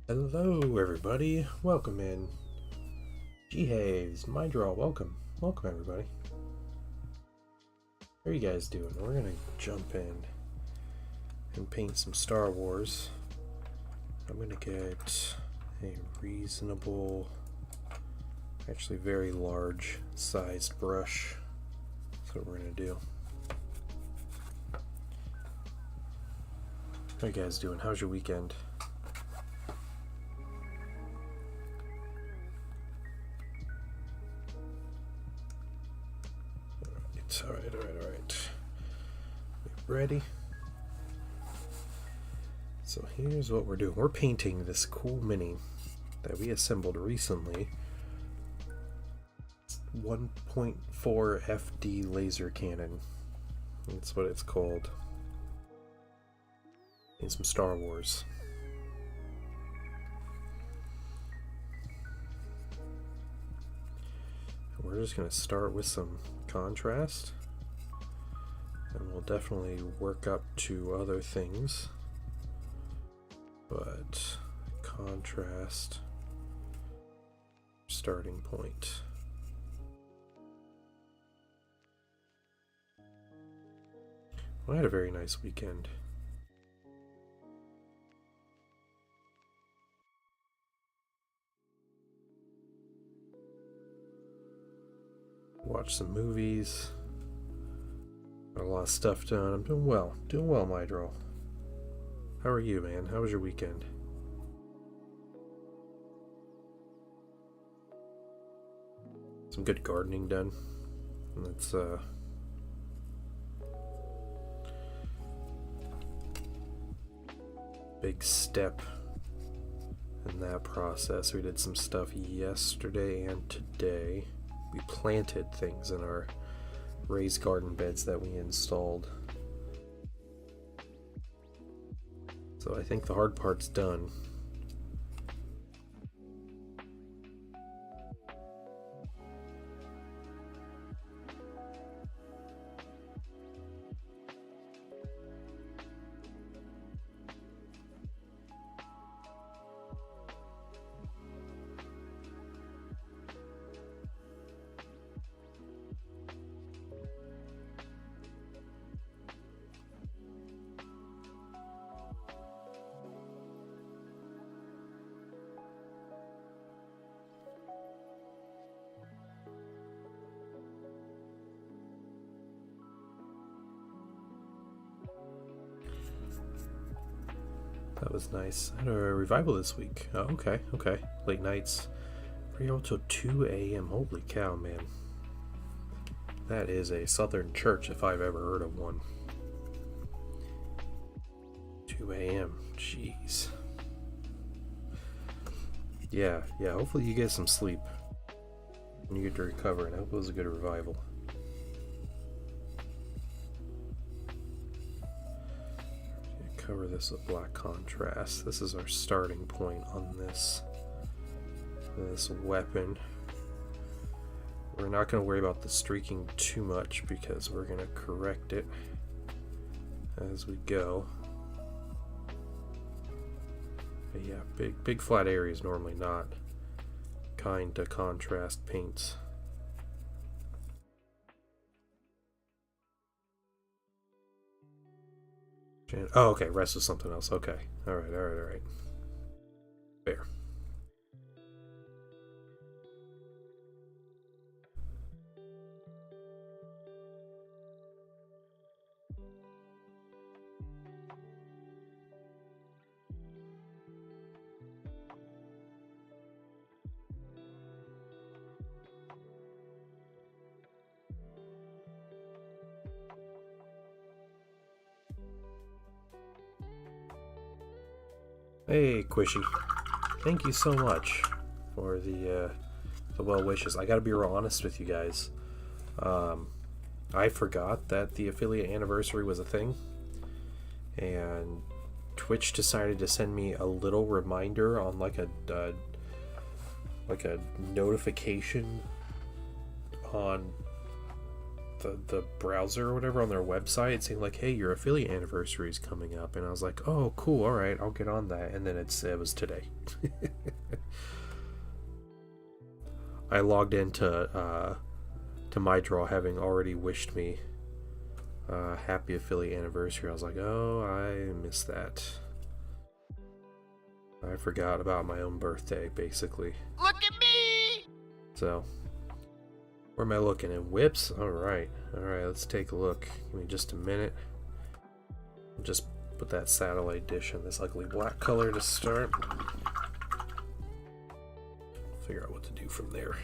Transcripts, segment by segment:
Hello, everybody. Welcome in. G-Haves, Mydraw, welcome. Welcome, everybody. How are you guys doing? We're gonna jump in and paint some Star Wars. I'm gonna get a reasonable, actually very large sized brush. That's what we're gonna do. How you guys doing? How's your weekend? Alright. Ready? So here's what we're doing. We're painting this cool mini that we assembled recently. It's 1.4 FD laser cannon. That's what it's called. And some Star Wars. We're just going to start with some contrast, and we'll definitely work up to other things, but contrast, starting point. Well, I had a very nice weekend. Watch some movies. Got a lot of stuff done. I'm doing well. Mydraw. How are you, man? How was your weekend? Some good gardening done. That's big step in that process. We did some stuff yesterday and today. We planted things in our raised garden beds that we installed. So I think the hard part's done. That was nice. I had a revival this week. Oh, okay. Late nights. Pretty up till 2 a.m. Holy cow, man. That is a Southern church if I've ever heard of one. 2 a.m. Jeez. Yeah, hopefully you get some sleep. And you get to recover, and I hope it was a good revival. Cover this with black contrast. This is our starting point on this weapon. We're not going to worry about the streaking too much because we're going to correct it as we go. But yeah, big flat areas normally not kind to contrast paints. Oh, okay, rest was something else. Okay. Alright. Fair. Hey, Quishy. Thank you so much for the well wishes. I gotta be real honest with you guys. I forgot that the affiliate anniversary was a thing, and Twitch decided to send me a little reminder on like a notification on the browser or whatever on their website saying like, hey, your affiliate anniversary is coming up, and I was like, oh cool, all right, I'll get on that. And then it was today. I logged into MyDraw having already wished me happy affiliate anniversary. I was like, oh, I missed that. I forgot about my own birthday, basically. Look at me! So, where am I looking? In whips? Alright, let's take a look. Give me just a minute. Just put that satellite dish in this ugly black color to start. Figure out what to do from there.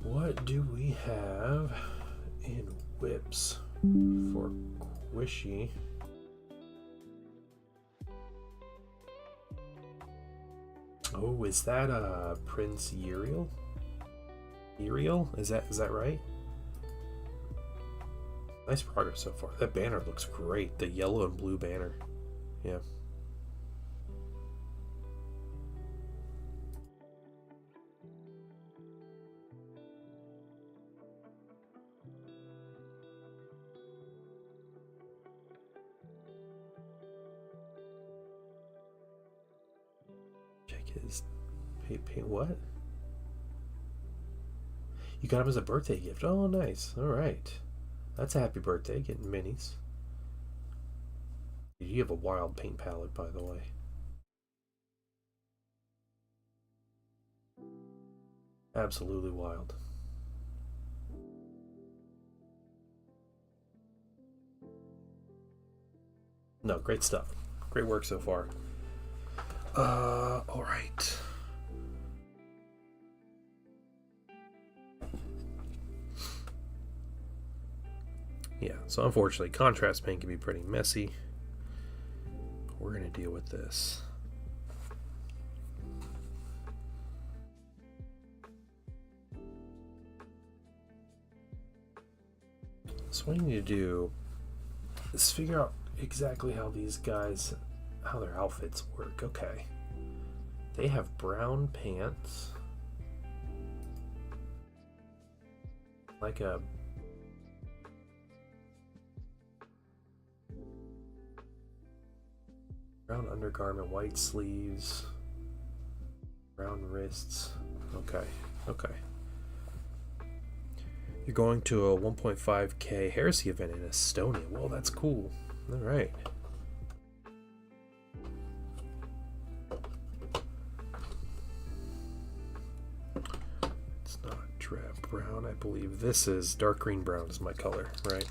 What do we have in whips for Squishy? Oh, is that Prince Uriel? Uriel? Is that right? Nice progress so far. That banner looks great. The yellow and blue banner. Yeah. His pay what? You got him as a birthday gift. Oh, nice. All right, that's a happy birthday. Getting minis. You have a wild paint palette, by the way. Absolutely wild. No, great stuff. Great work so far. All right. Yeah, so unfortunately, contrast paint can be pretty messy. We're gonna deal with this. So what I need to do is figure out exactly how these guys, how their outfits work. Okay, they have brown pants, like a brown undergarment, white sleeves, brown wrists. Okay. You're going to a 1.5K Heresy event in Estonia. Well, that's cool. All right. It's not drab brown. I believe this is dark green brown is my color, right?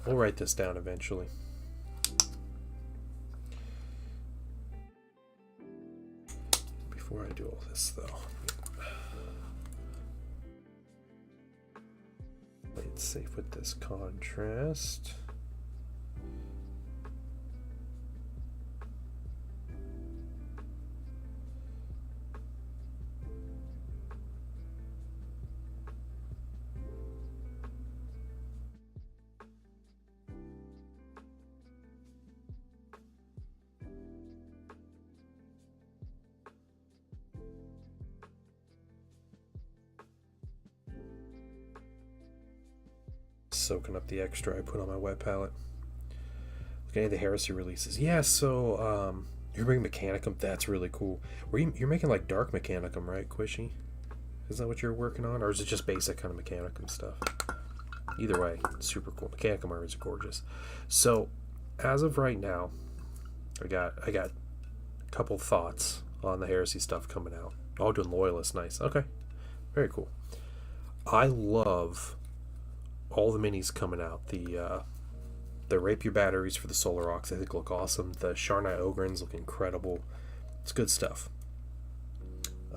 We'll write this down eventually. Before I do all this, though, play it safe with this contrast. Soaking up the extra I put on my wet palette. Looking at the Heresy releases. Yeah, so you're bringing Mechanicum. That's really cool. You're making like dark Mechanicum, right, Quishy? Is that what you're working on, or is it just basic kind of Mechanicum stuff? Either way, super cool. Mechanicum armies are gorgeous. So, as of right now, I got a couple thoughts on the Heresy stuff coming out. Oh, doing Loyalist, nice. Okay, very cool. I love all the minis coming out. The Rapier batteries for the Solar Rocks I think look awesome. The Sharnai Ogrins look incredible. It's good stuff.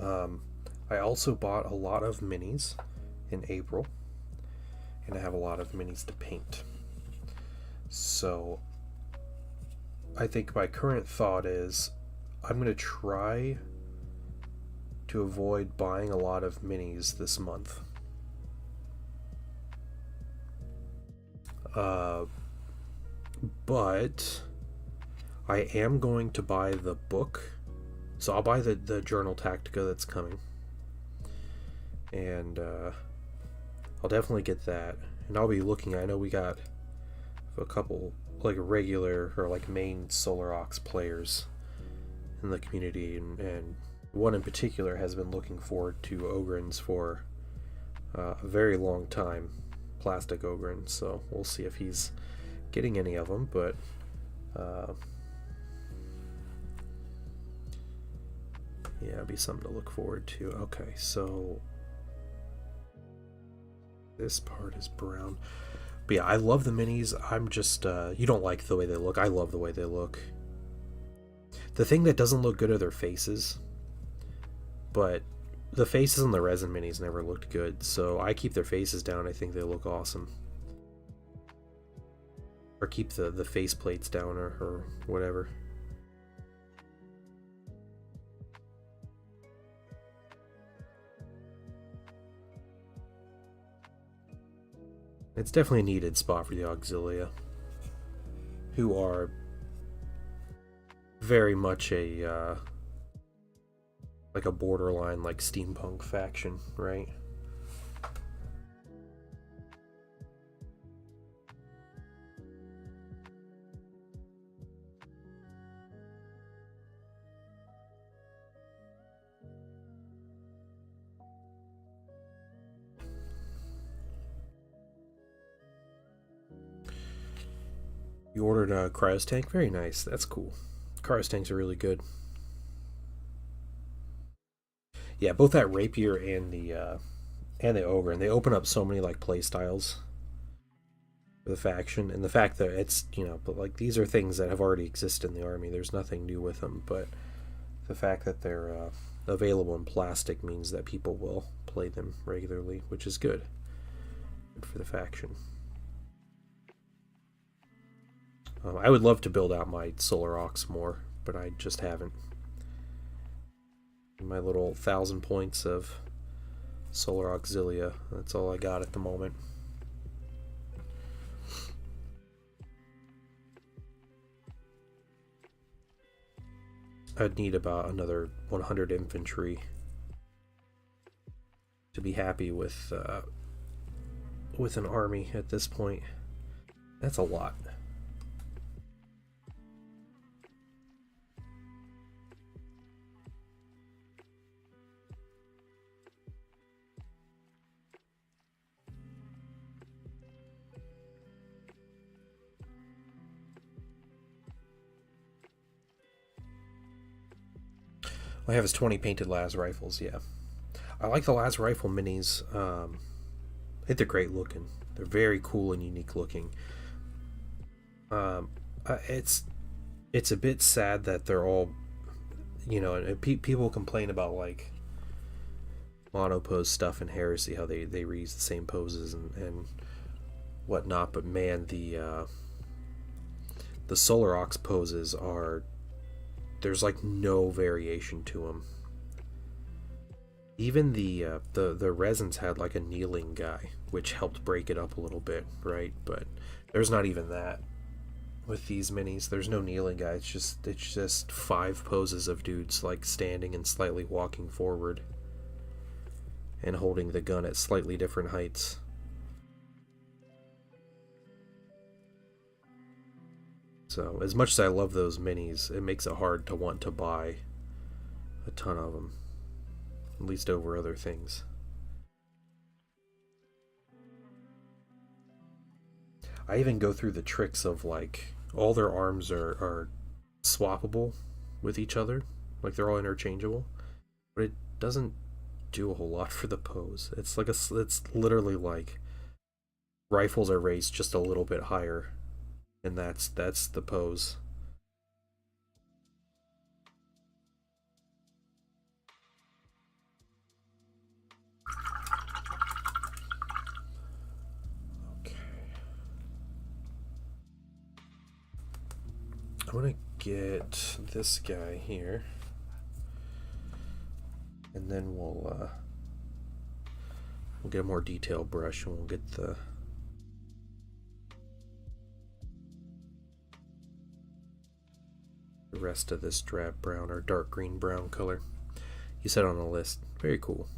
I also bought a lot of minis in April, and I have a lot of minis to paint. So I think my current thought is I'm going to try to avoid buying a lot of minis this month. But I am going to buy the book. So I'll buy the Journal Tactica that's coming. and I'll definitely get that. And I'll be looking. I know we got a couple like regular or like main Solar Aux players in the community, and one in particular has been looking forward to Ogryns for a very long time, plastic Ogryn. So we'll see if he's getting any of them, but yeah, it'll be something to look forward to. Okay, so this part is brown. But yeah, I love the minis. I'm just, you don't like the way they look. I love the way they look. The thing that doesn't look good are their faces. But the faces on the resin minis never looked good, so I keep their faces down. I think they look awesome. Or keep the face plates down, or whatever. It's definitely a needed spot for the Auxilia, who are very much a like a borderline like steampunk faction, right? You ordered a Cryos tank? Very nice. That's cool. Cryos tanks are really good. Yeah, both that rapier and the ogre, and they open up so many like play styles for the faction, and the fact that it's, you know, but like these are things that have already existed in the army. There's nothing new with them, but the fact that they're available in plastic means that people will play them regularly, which is good. Good for the faction. I would love to build out my Solar Aux more, but I just haven't. My little 1,000 points of Solar Auxilia, that's all I got at the moment. I'd need about another 100 infantry to be happy with an army at this point. That's a lot. I have his 20 painted las rifles, yeah. I like the las rifle minis. I think they're great looking. They're very cool and unique looking. It's a bit sad that they're all, you know, and people complain about like monopose stuff and Heresy, how they reuse the same poses and whatnot. But man, the Solar Aux poses are, there's like no variation to them. Even the resins had like a kneeling guy, which helped break it up a little bit, right? But there's not even that with these minis. There's no kneeling guy. It's just 5 poses of dudes like standing and slightly walking forward and holding the gun at slightly different heights. So, as much as I love those minis, it makes it hard to want to buy a ton of them. At least over other things. I even go through the tricks of like, all their arms are swappable with each other. Like they're all interchangeable. But it doesn't do a whole lot for the pose. It's literally like rifles are raised just a little bit higher. And that's the pose. Okay. I'm gonna get this guy here. And then we'll get a more detailed brush and we'll get the rest of this drab brown or dark green brown color. You said on the list. Very cool.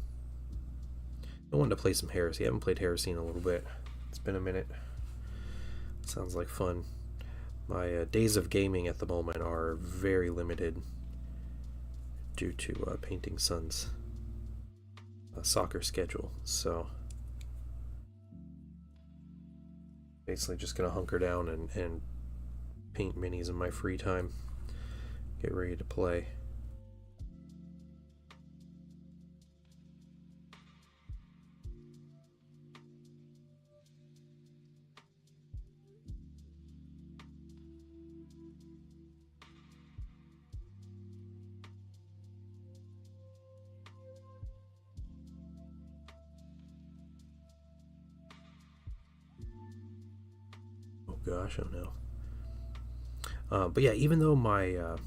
I wanted to play some Heresy. I haven't played Heresy in a little bit. It's been a minute. Sounds like fun. My days of gaming at the moment are very limited due to Painting Son's soccer schedule. So basically just gonna hunker down and paint minis in my free time. Get ready to play. Oh gosh, oh no. But yeah, even though I'm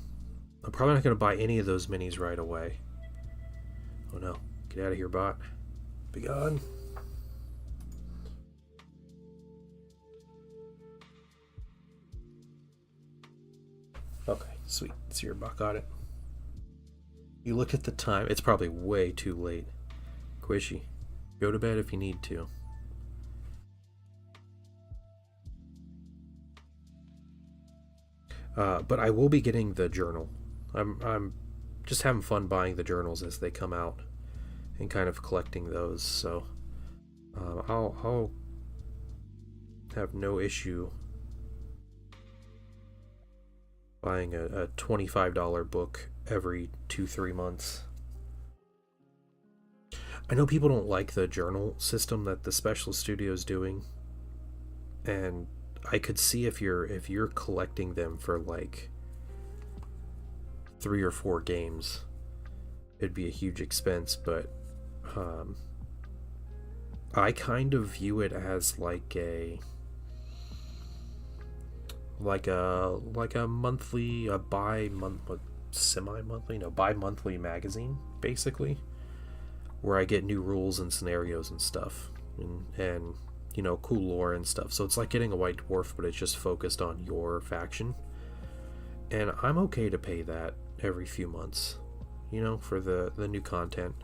probably not going to buy any of those minis right away. Oh no, get out of here, bot. Be gone. Okay, sweet. So your bot got it. You look at the time. It's probably way too late. Quishy, go to bed if you need to. But I will be getting the journal. I'm just having fun buying the journals as they come out and kind of collecting those. So I'll have no issue buying a $25 book every 2-3 months. I know people don't like the journal system that the Special Studio is doing, and I could see if you're collecting them for like 3 or 4 games, it'd be a huge expense. But I kind of view it as like a monthly, bi-monthly magazine, basically, where I get new rules and scenarios and stuff, and you know, cool lore and stuff. So it's like getting a White Dwarf, but it's just focused on your faction. And I'm okay to pay that every few months, you know, for the new content.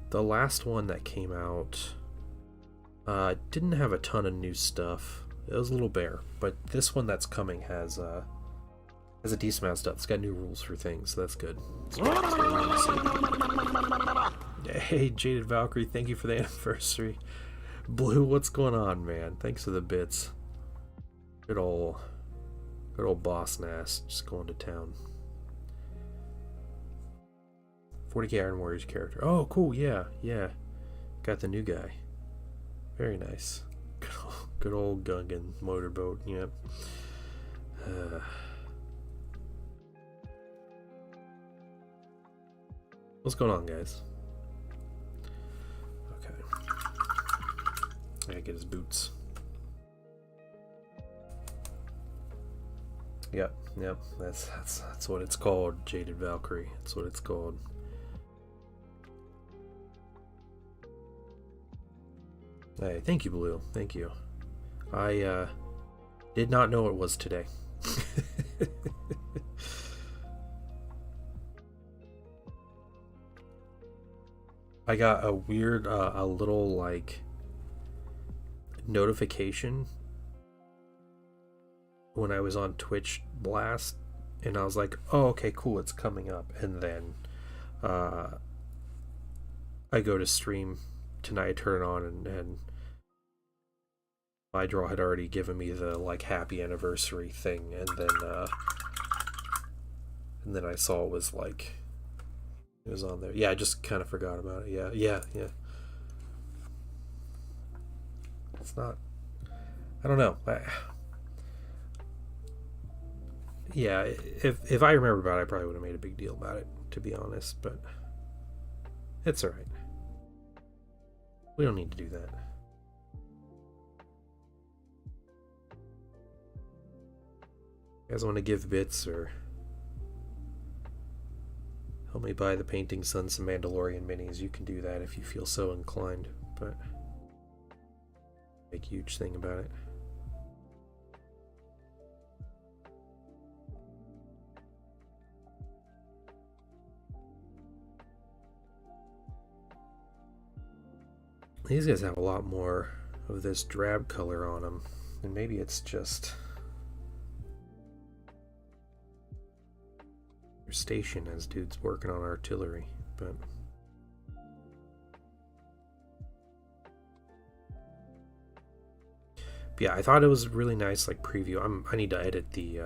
The last one that came out didn't have a ton of new stuff. It was a little bare, but this one that's coming has a decent amount of stuff. It's got new rules for things, so that's good. Hey, Jaded Valkyrie, thank you for the anniversary. Blue, what's going on, man? Thanks for the bits. Good old Boss Nass just going to town. 40k Iron Warriors character. Oh, cool. Yeah. Got the new guy. Very nice. Good old Gungan motorboat. Yep. What's going on, guys? Okay. I gotta get his boots. Yep. That's what it's called, Jaded Valkyrie. That's what it's called. Hey, thank you, Blue. Thank you. I did not know it was today. I got a weird, a little like notification when I was on Twitch Blast, and I was like, oh, okay, cool, it's coming up. And then I go to stream tonight, turn it on, and my draw had already given me the like happy anniversary thing, and then I saw it was like it was on there. Yeah, I just kind of forgot about it. Yeah. It's not. I don't know. Yeah, if I remember about it, I probably would have made a big deal about it, to be honest. But it's all right. We don't need to do that. You guys want to give bits or help me buy the Painting Son some Mandalorian minis? You can do that if you feel so inclined, but make a huge thing about it. These guys have a lot more of this drab color on them, and maybe it's just their station as dudes working on artillery, but yeah, I thought it was really nice, like preview. I need to edit the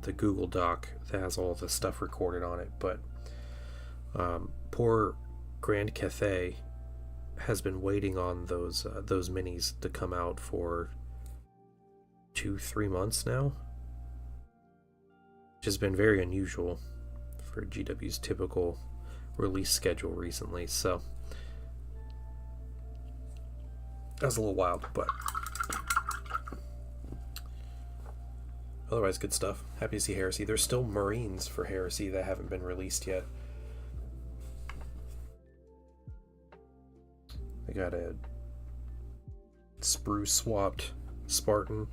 the Google Doc that has all the stuff recorded on it, but poor Grand Cathay has been waiting on those minis to come out for 2-3 months now, which has been very unusual for GW's typical release schedule recently. So that was a little wild, but otherwise good stuff. Happy to see Heresy. There's still Marines for Heresy that haven't been released yet. They got a sprue swapped Spartan,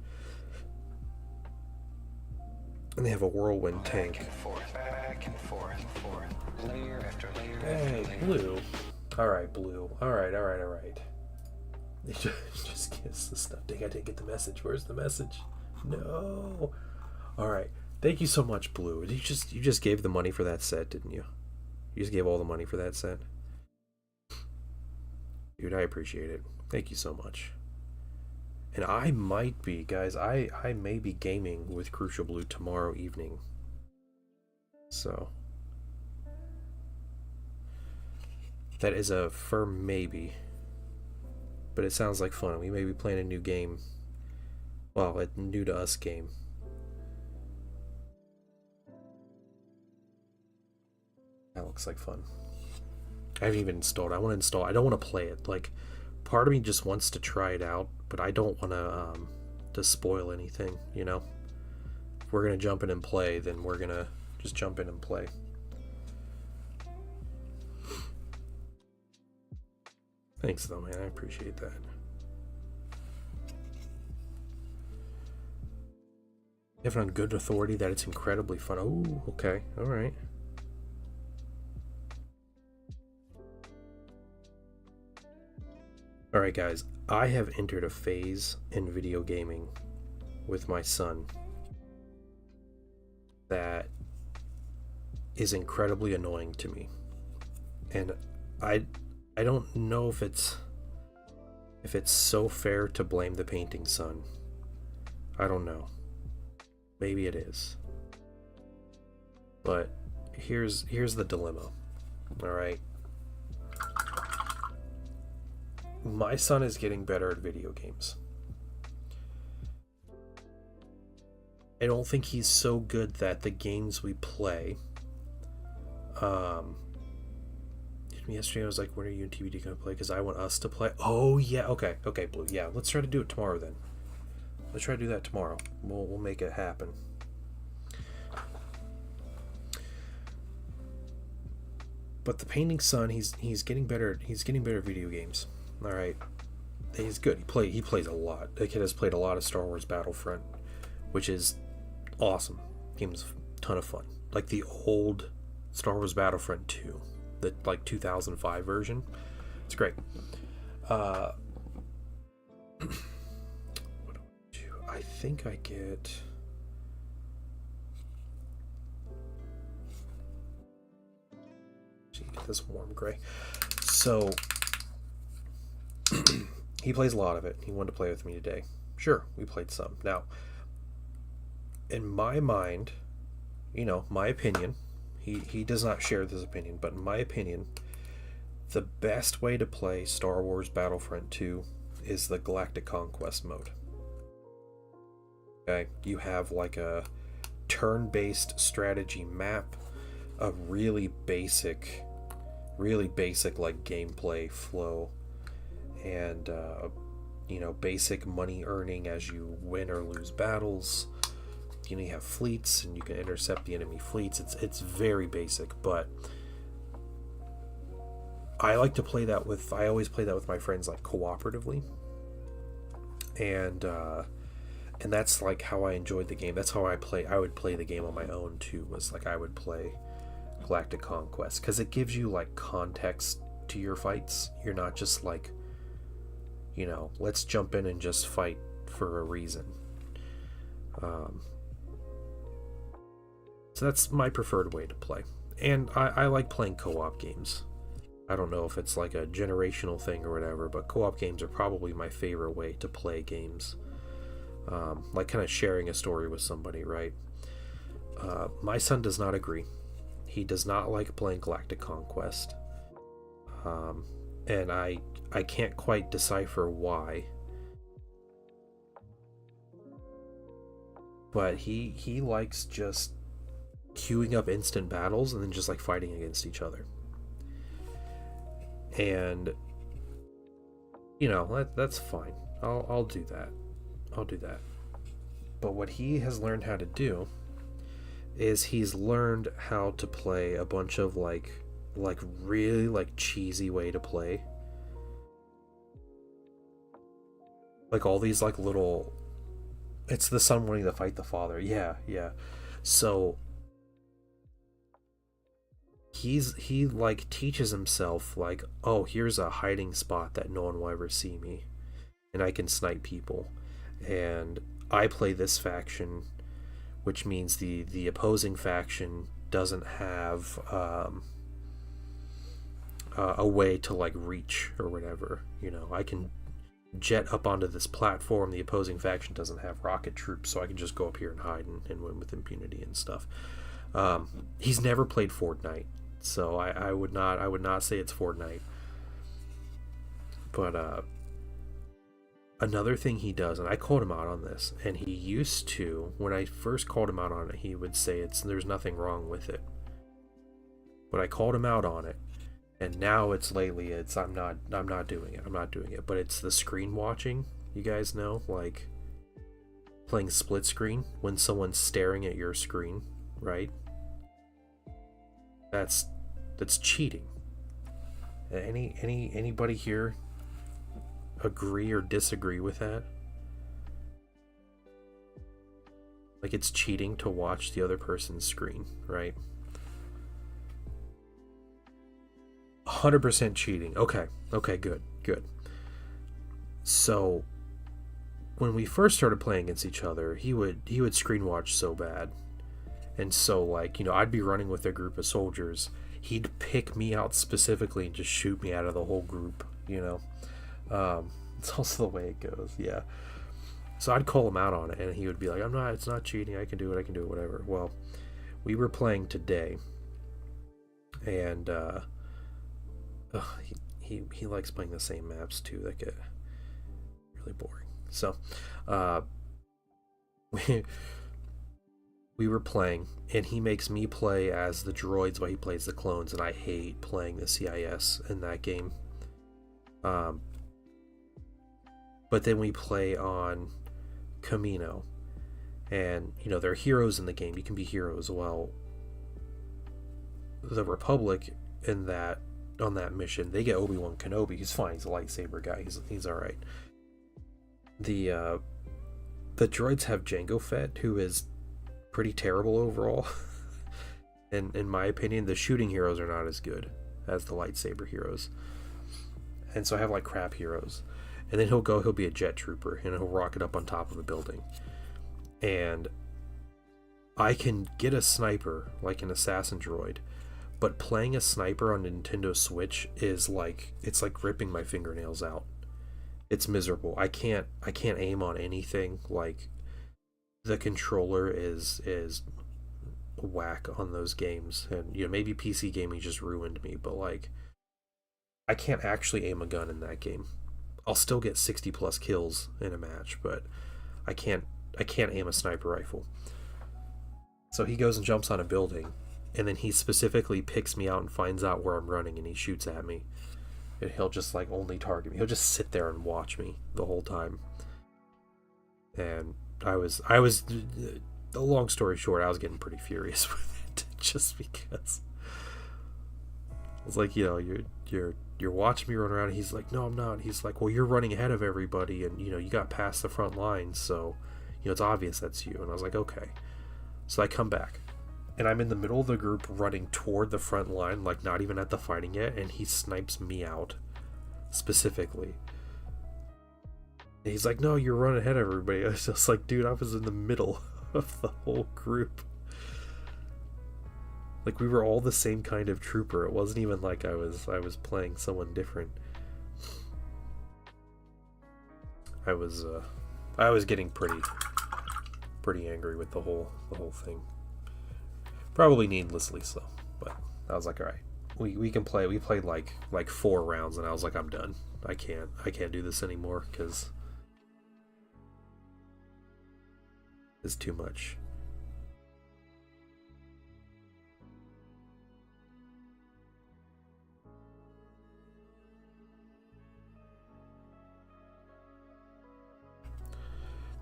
and they have a whirlwind tank. Back and forth, layer after layer Hey, after layer. Blue. Alright, Blue. Alright. It just gives the stuff. Dang, I didn't get the message. Where's the message? No. Alright. Thank you so much, Blue. You just gave the money for that set, didn't you? You just gave all the money for that set? Dude, I appreciate it. Thank you so much. And I might be, guys, I may be gaming with Crucial Blue tomorrow evening. So that is a firm maybe. But it sounds like fun. We may be playing a new game. Well, a new to us game. That looks like fun. I haven't even installed. I want to install. I don't want to play it. Like, part of me just wants to try it out, but I don't want to spoil anything. You know, if we're gonna jump in and play, then we're gonna just jump in and play. Thanks, though, man. I appreciate that. You have it on good authority that it's incredibly fun. Oh, okay, all right. Alright guys, I have entered a phase in video gaming with my son that is incredibly annoying to me. And I don't know if it's so fair to blame the painting son. I don't know. Maybe it is. But here's the dilemma. Alright. My son is getting better at video games. I don't think he's so good that the games we play. Yesterday I was like, when are you and TBD gonna play? Because I want us to play. Oh yeah, okay, Blue. Yeah, let's try to do it tomorrow then. Let's try to do that tomorrow. We'll make it happen. But the painting son, he's getting better. He's getting better at video games. All right, he's good. He plays a lot. The kid has played a lot of Star Wars Battlefront, which is awesome. Game's a ton of fun. Like the old Star Wars Battlefront 2, the like 2005 version. It's great. What do I do? I think I get. Get this warm gray. So. He plays a lot of it. He wanted to play with me today. Sure, we played some. Now, in my mind, you know, my opinion, he does not share this opinion, but in my opinion, the best way to play Star Wars Battlefront 2 is the Galactic Conquest mode. Okay, you have like a turn-based strategy map, a really basic like gameplay flow, and you know, basic money earning as you win or lose battles. You know, you have fleets and you can intercept the enemy fleets. It's very basic, but I like to play that with. I always play that with my friends, like cooperatively, and that's like how I enjoyed the game. That's how I would play the game on my own too. Was like I would play Galactic Conquest because it gives you like context to your fights. You're not just like, let's jump in and just fight for a reason. So that's my preferred way to play. And I like playing co-op games. I don't know if it's like a generational thing or whatever, but co-op games are probably my favorite way to play games. Like kind of sharing a story with somebody, right? My son does not agree. He does not like playing Galactic Conquest. And I can't quite decipher why. But he likes just queuing up instant battles and then just like fighting against each other. And that's fine. I'll do that. But what he has learned how to do is he's learned how to play a bunch of like really like cheesy way to play. Like all these like little, it's the son wanting to fight the father. Yeah. So he like teaches himself like, oh, here's a hiding spot that no one will ever see me, and I can snipe people, and I play this faction, which means the opposing faction doesn't have a way to like reach or whatever. I can jet up onto this platform. The opposing faction doesn't have rocket troops, so I can just go up here and hide and win with impunity and stuff. He's never played Fortnite, so I would not say it's Fortnite. But another thing he does, and I called him out on this, and he used to, when I first called him out on it, he would say there's nothing wrong with it. But I called him out on it, and now it's I'm not doing it. But it's the screen watching. You guys know, like playing split screen when someone's staring at your screen, right? That's cheating. Anybody here agree or disagree with that? Like, it's cheating to watch the other person's screen, right? 100% cheating. Okay, good. So when we first started playing against each other, he would screen watch so bad. And so, like, I'd be running with a group of soldiers. He'd pick me out specifically and just shoot me out of the whole group, It's also the way it goes, yeah. So I'd call him out on it, and he would be like, it's not cheating, I can do it, whatever. Well, we were playing today, and he likes playing the same maps too that get really boring. So we were playing, and he makes me play as the droids while he plays the clones, and I hate playing the CIS in that game. But then we play on Camino, and there are heroes in the game. You can be heroes. Well, the Republic on that mission, they get Obi-Wan Kenobi. He's fine. He's a lightsaber guy. He's all right. The droids have Jango Fett, who is pretty terrible overall. And in my opinion, the shooting heroes are not as good as the lightsaber heroes. And so I have like crap heroes. And then he'll be a jet trooper, and he'll rocket up on top of a building. And I can get a sniper, like an assassin droid, but playing a sniper on Nintendo Switch is like, it's like ripping my fingernails out. It's miserable. I can't aim on anything. Like, the controller is whack on those games. And maybe PC gaming just ruined me, but like, I can't actually aim a gun in that game. I'll still get 60 plus kills in a match, but I can't aim a sniper rifle. So he goes and jumps on a building, and then he specifically picks me out and finds out where I'm running, and he shoots at me. And he'll just like only target me. He'll just sit there and watch me the whole time. And I was a long story short, I was getting pretty furious with it, just because it's like, you're watching me run around, and he's like, no, I'm not. He's like, well, you're running ahead of everybody, and you got past the front lines, so it's obvious that's you. And I was like, okay. So I come back, and I'm in the middle of the group running toward the front line, like not even at the fighting yet, and he snipes me out specifically. And he's like, no, you're running ahead of everybody. I was just like, dude, I was in the middle of the whole group. Like, we were all the same kind of trooper. It wasn't even like I was playing someone different. I was getting pretty angry with the whole thing. Probably needlessly so, but I was like, all right, we can play. We played like 4 rounds, and I was like, I'm done. I can't do this anymore because it's too much.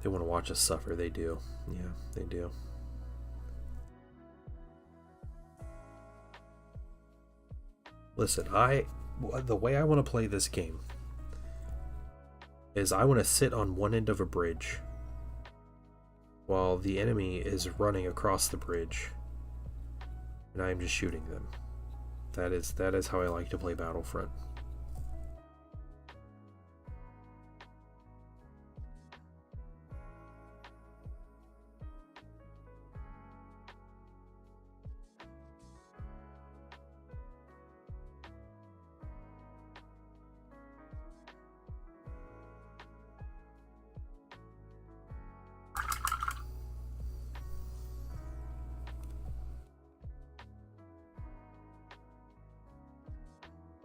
They want to watch us suffer. They do. Yeah, they do. Listen, the way I want to play this game is I want to sit on one end of a bridge while the enemy is running across the bridge, and I am just shooting them. That is how I like to play Battlefront.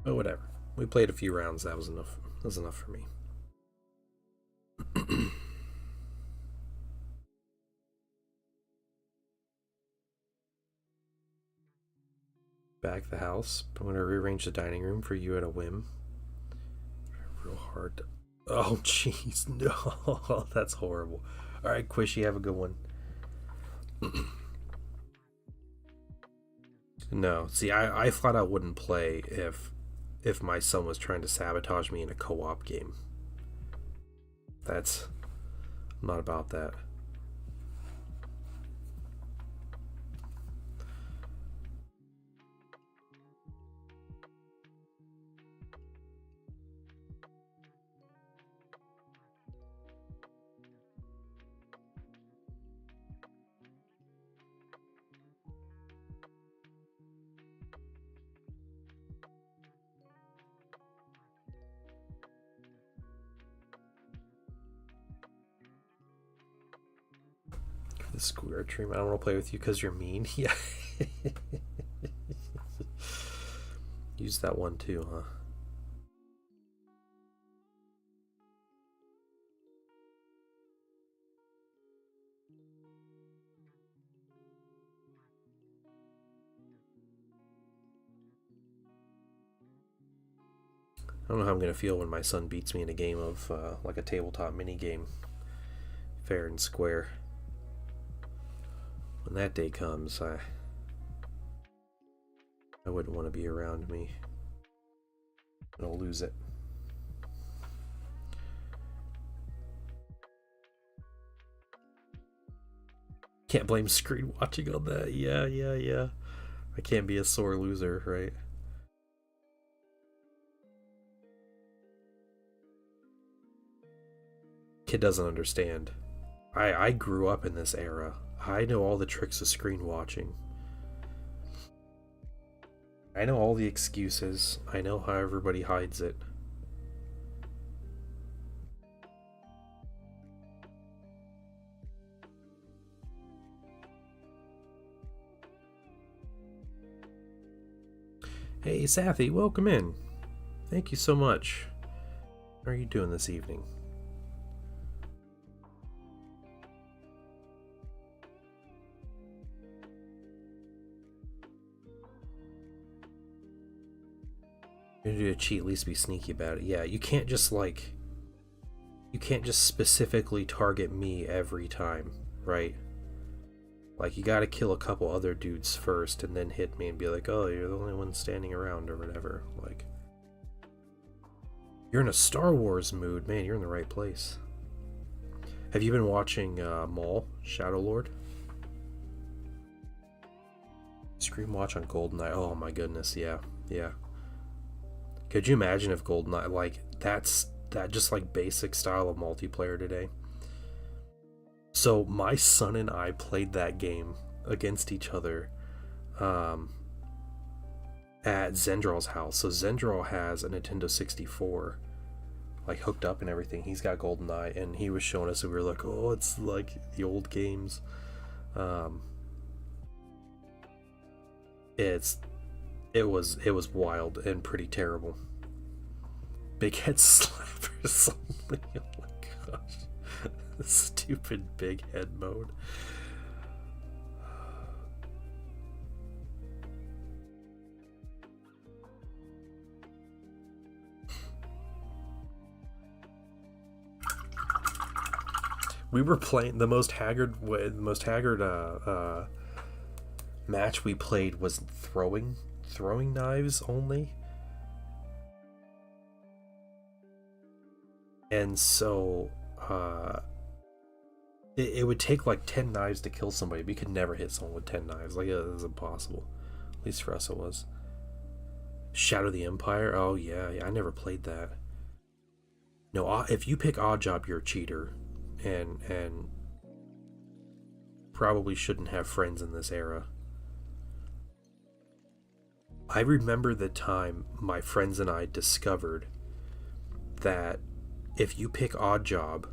But whatever. We played a few rounds. That was enough. That was enough for me. Back the house. I'm going to rearrange the dining room for you at a whim. Real hard to... Oh, jeez. No. That's horrible. Alright, Quishy, have a good one. No. See, I flat out wouldn't play if my son was trying to sabotage me in a co-op game. I'm not about that. The square dream. I don't want to play with you because you're mean. Yeah. Use that one too, huh? I don't know how I'm going to feel when my son beats me in a game of like a tabletop mini game, fair and square. When that day comes, I wouldn't want to be around me. I'll lose it. Can't blame screen watching on that. Yeah. I can't be a sore loser, right? Kid doesn't understand. I grew up in this era. I know all the tricks of screen watching. I know all the excuses. I know how everybody hides it. Hey, Safi, welcome in. Thank you so much. How are you doing this evening? You're gonna do a cheat, at least be sneaky about it. Yeah, you can't just specifically target me every time, right? Like, you gotta kill a couple other dudes first and then hit me and be like, oh, you're the only one standing around or whatever. Like, you're in a Star Wars mood, man, you're in the right place. Have you been watching Maul, Shadow Lord? Scream Watch on GoldenEye. Oh my goodness, yeah, yeah. Could you imagine if GoldenEye, like, that just like basic style of multiplayer today? So my son and I played that game against each other at Zendral's house. So Zendral has a Nintendo 64 like hooked up and everything. He's got GoldenEye, and he was showing us, and we were like, oh, it's like the old games. It was wild and pretty terrible. Big Head Slappers only. Oh my gosh. Stupid Big Head mode. We were playing the most haggard match we played was throwing knives only. And so it would take like 10 knives to kill somebody. We could never hit someone with 10 knives. Like, it was impossible. At least for us it was. Shadow of the Empire? Oh yeah, I never played that. No, if you pick Oddjob, you're a cheater. And probably shouldn't have friends in this era. I remember the time my friends and I discovered that if you pick Oddjob,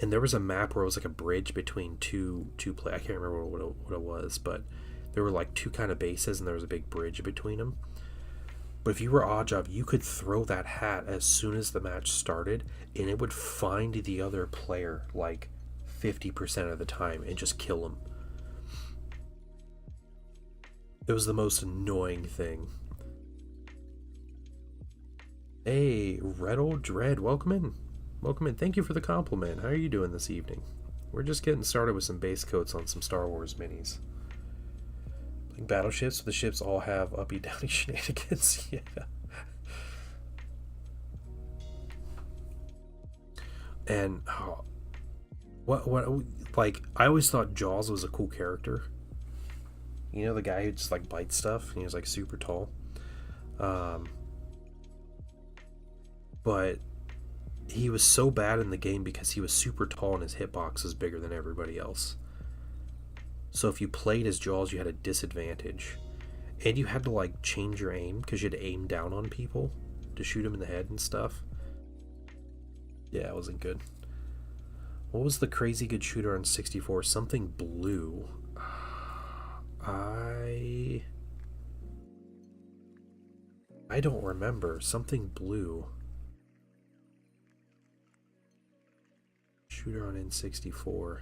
and there was a map where it was like a bridge between two play. I can't remember what it was, but there were like two kind of bases, and there was a big bridge between them. But if you were Oddjob, you could throw that hat as soon as the match started, and it would find the other player like 50% of the time and just kill him. It was the most annoying thing. Hey, Red Old Dread, welcome in. Welcome in. Thank you for the compliment. How are you doing this evening? We're just getting started with some base coats on some Star Wars minis. Like battleships, the ships all have uppy downy shenanigans. Yeah. And what like, I always thought Jaws was a cool character. You know, the guy who just like bites stuff, and he was like super tall. But he was so bad in the game because he was super tall and his hitbox was bigger than everybody else. So if you played as Jaws, you had a disadvantage. And you had to like change your aim because you had to aim down on people to shoot them in the head and stuff. Yeah, it wasn't good. What was the crazy good shooter on 64? Something blue. I don't remember. Something blue. Shooter on N64.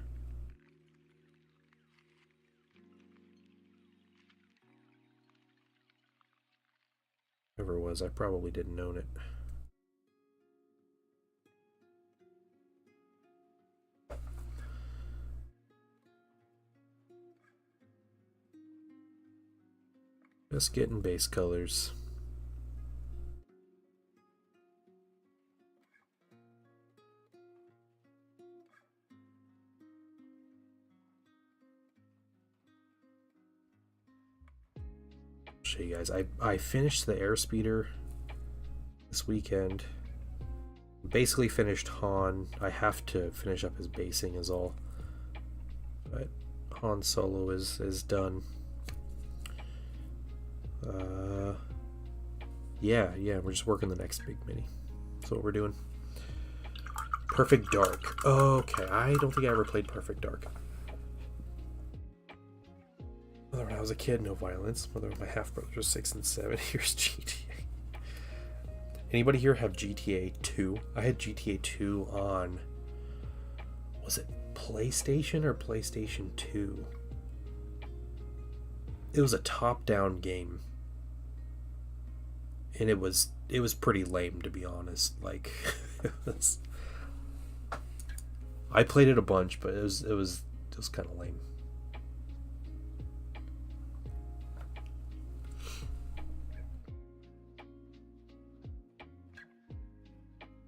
Whoever it was, I probably didn't own it. Just getting base colors. Show you guys. I finished the Airspeeder this weekend. Basically finished Han. I have to finish up his basing is all. But Han Solo is done. Yeah, we're just working the next big mini. That's what we're doing. Perfect Dark. Okay, I don't think I ever played Perfect Dark. When I was a kid, no violence. Whether my half brothers were 6 and 7, here's GTA. Anybody here have GTA 2? I had GTA 2 on, was it PlayStation or PlayStation 2? It was a top-down game. And it was pretty lame, to be honest. Like, I played it a bunch, but it was kind of lame.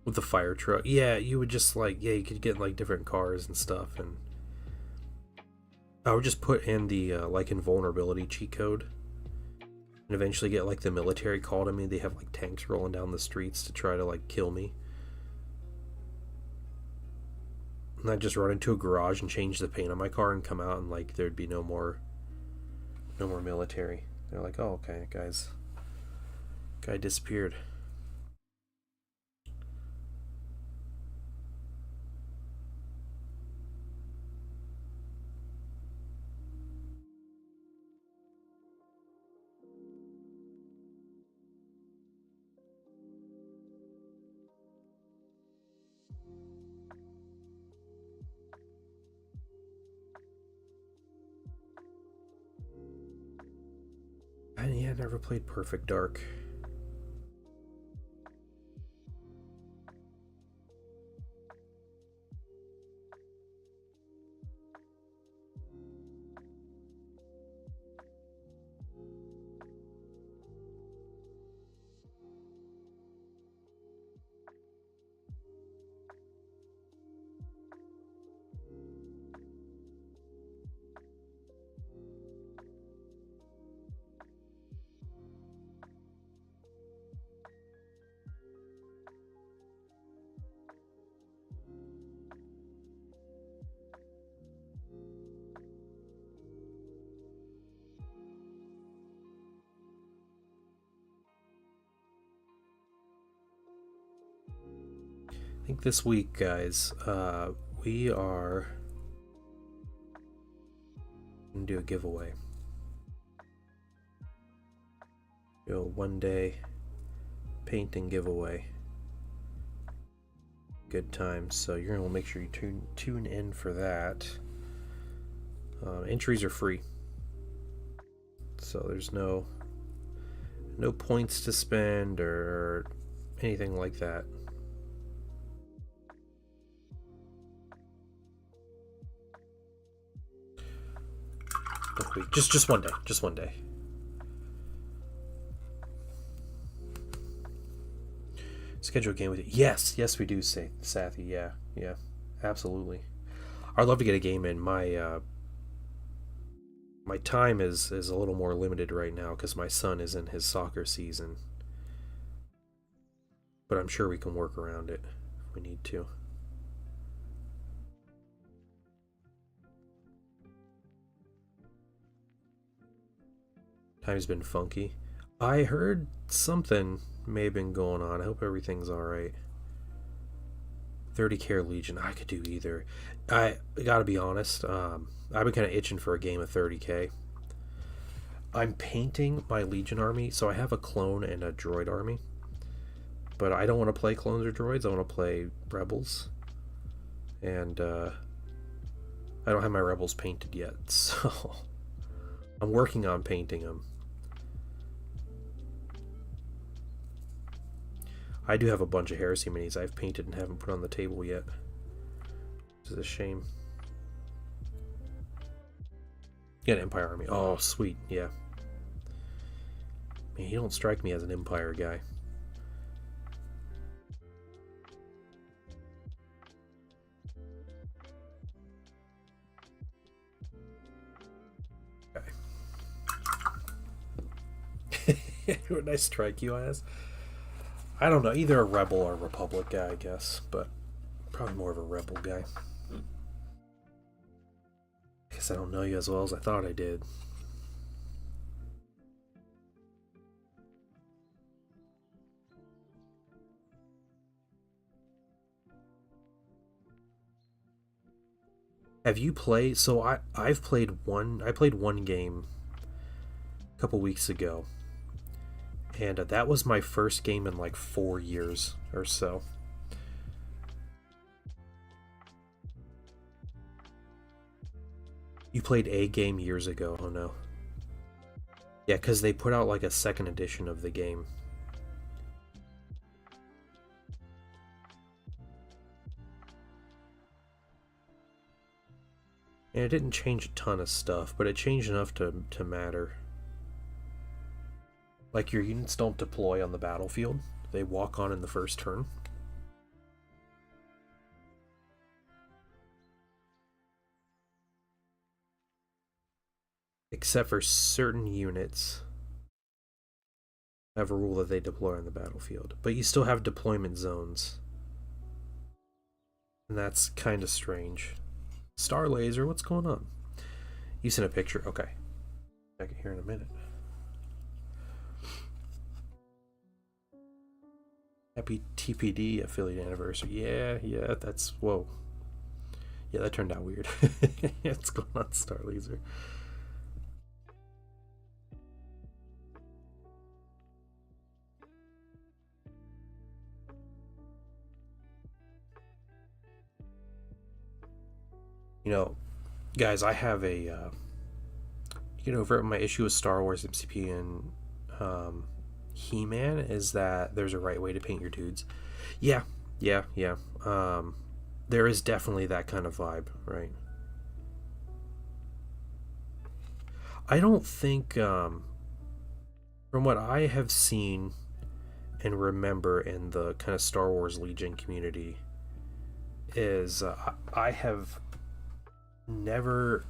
With the fire truck, yeah, you would just like, you could get like different cars and stuff, and I would just put in the like invulnerability cheat code and eventually get like the military called on me. They have like tanks rolling down the streets to try to like kill me. And I'd just run into a garage and change the paint on my car and come out, and like there'd be no more military. They're like, oh, okay, guy disappeared. And yeah, I never played Perfect Dark. I think this week, guys, we are gonna do a giveaway. Do a 1-day painting giveaway. Good times. So you're gonna make sure you tune in for that. Entries are free, so there's no points to spend or anything like that. Just 1 day. Just 1 day. Schedule a game with you. Yes, we do, say Sathy. Yeah, absolutely. I'd love to get a game in. My time is a little more limited right now because my son is in his soccer season. But I'm sure we can work around it if we need to. Time's been funky. I heard something may have been going on. I hope everything's alright. 30k Legion. I could do either. I gotta be honest. I've been kind of itching for a game of 30k. I'm painting my Legion army, so I have a clone and a droid army. But I don't want to play clones or droids. I want to play rebels. And I don't have my rebels painted yet, so I'm working on painting them. I do have a bunch of Heresy minis I've painted and haven't put on the table yet. Which is a shame. Get an Empire army. Oh, sweet, yeah. Man, you don't strike me as an Empire guy. Okay. Who would I strike you as? I don't know, either a Rebel or a Republic guy, I guess, but probably more of a Rebel guy. I guess I don't know you as well as I thought I did. Have you played? So I played one game a couple weeks ago. And that was my first game in like 4 years or so. You played a game years ago, oh no. Yeah, because they put out like a second edition of the game. And it didn't change a ton of stuff, but it changed enough to matter. Like, your units don't deploy on the battlefield. They walk on in the first turn. Except for certain units. have a rule that they deploy on the battlefield, but you still have deployment zones, and that's kind of strange. Star Laser, what's going on? You sent a picture. Okay, check it here in a minute. Happy TPD affiliate anniversary. Yeah, that's whoa. Yeah, that turned out weird. What's going on, Star Laser? You know, guys, I have a over my issue with Star Wars MCP and He-Man is that there's a right way to paint your dudes. Yeah. There is definitely that kind of vibe, right? I don't think, from what I have seen and remember in the kind of Star Wars Legion community, is I have never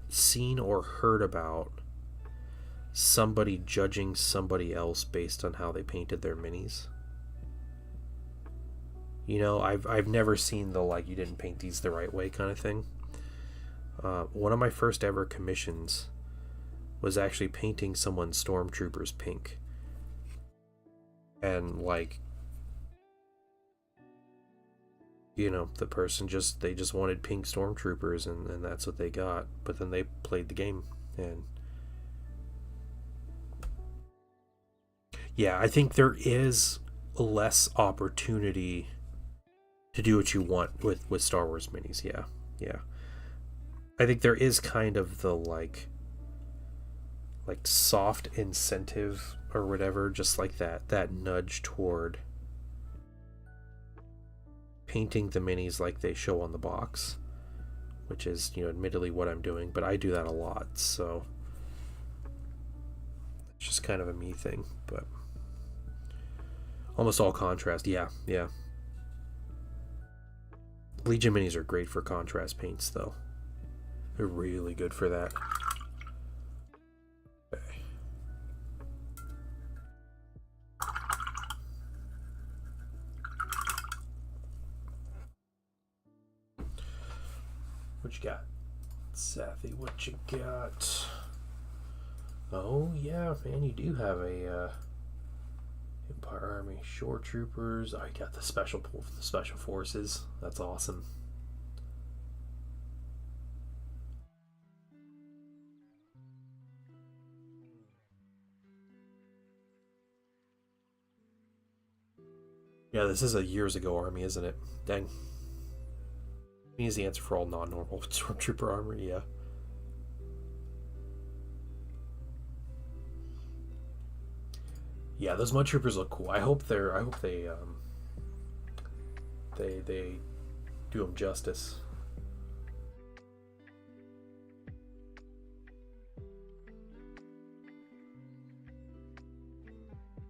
seen or heard about somebody judging somebody else based on how they painted their minis. You know, I've never seen the like you didn't paint these the right way kind of thing. One of my first ever commissions was actually painting someone's stormtroopers pink, and like, you know, the person just wanted pink stormtroopers, and that's what they got. But then they played the game, and yeah, I think there is less opportunity to do what you want with Star Wars minis. Yeah. I think there is kind of the like soft incentive or whatever, just like that nudge toward painting the minis like they show on the box, which is, you know, admittedly what I'm doing, but I do that a lot, so it's just kind of a me thing. But almost all contrast. Yeah. Legion minis are great for contrast paints, though. They're really good for that. Okay. What you got, Sathy? What you got? Oh yeah, man, you do have a Empire Army Shore Troopers. I got the special forces. That's awesome. Yeah, this is a years ago army, isn't it? Dang. Me is the answer for all non-normal stormtrooper armor. Yeah. Yeah, those mud troopers look cool. I hope they do them justice.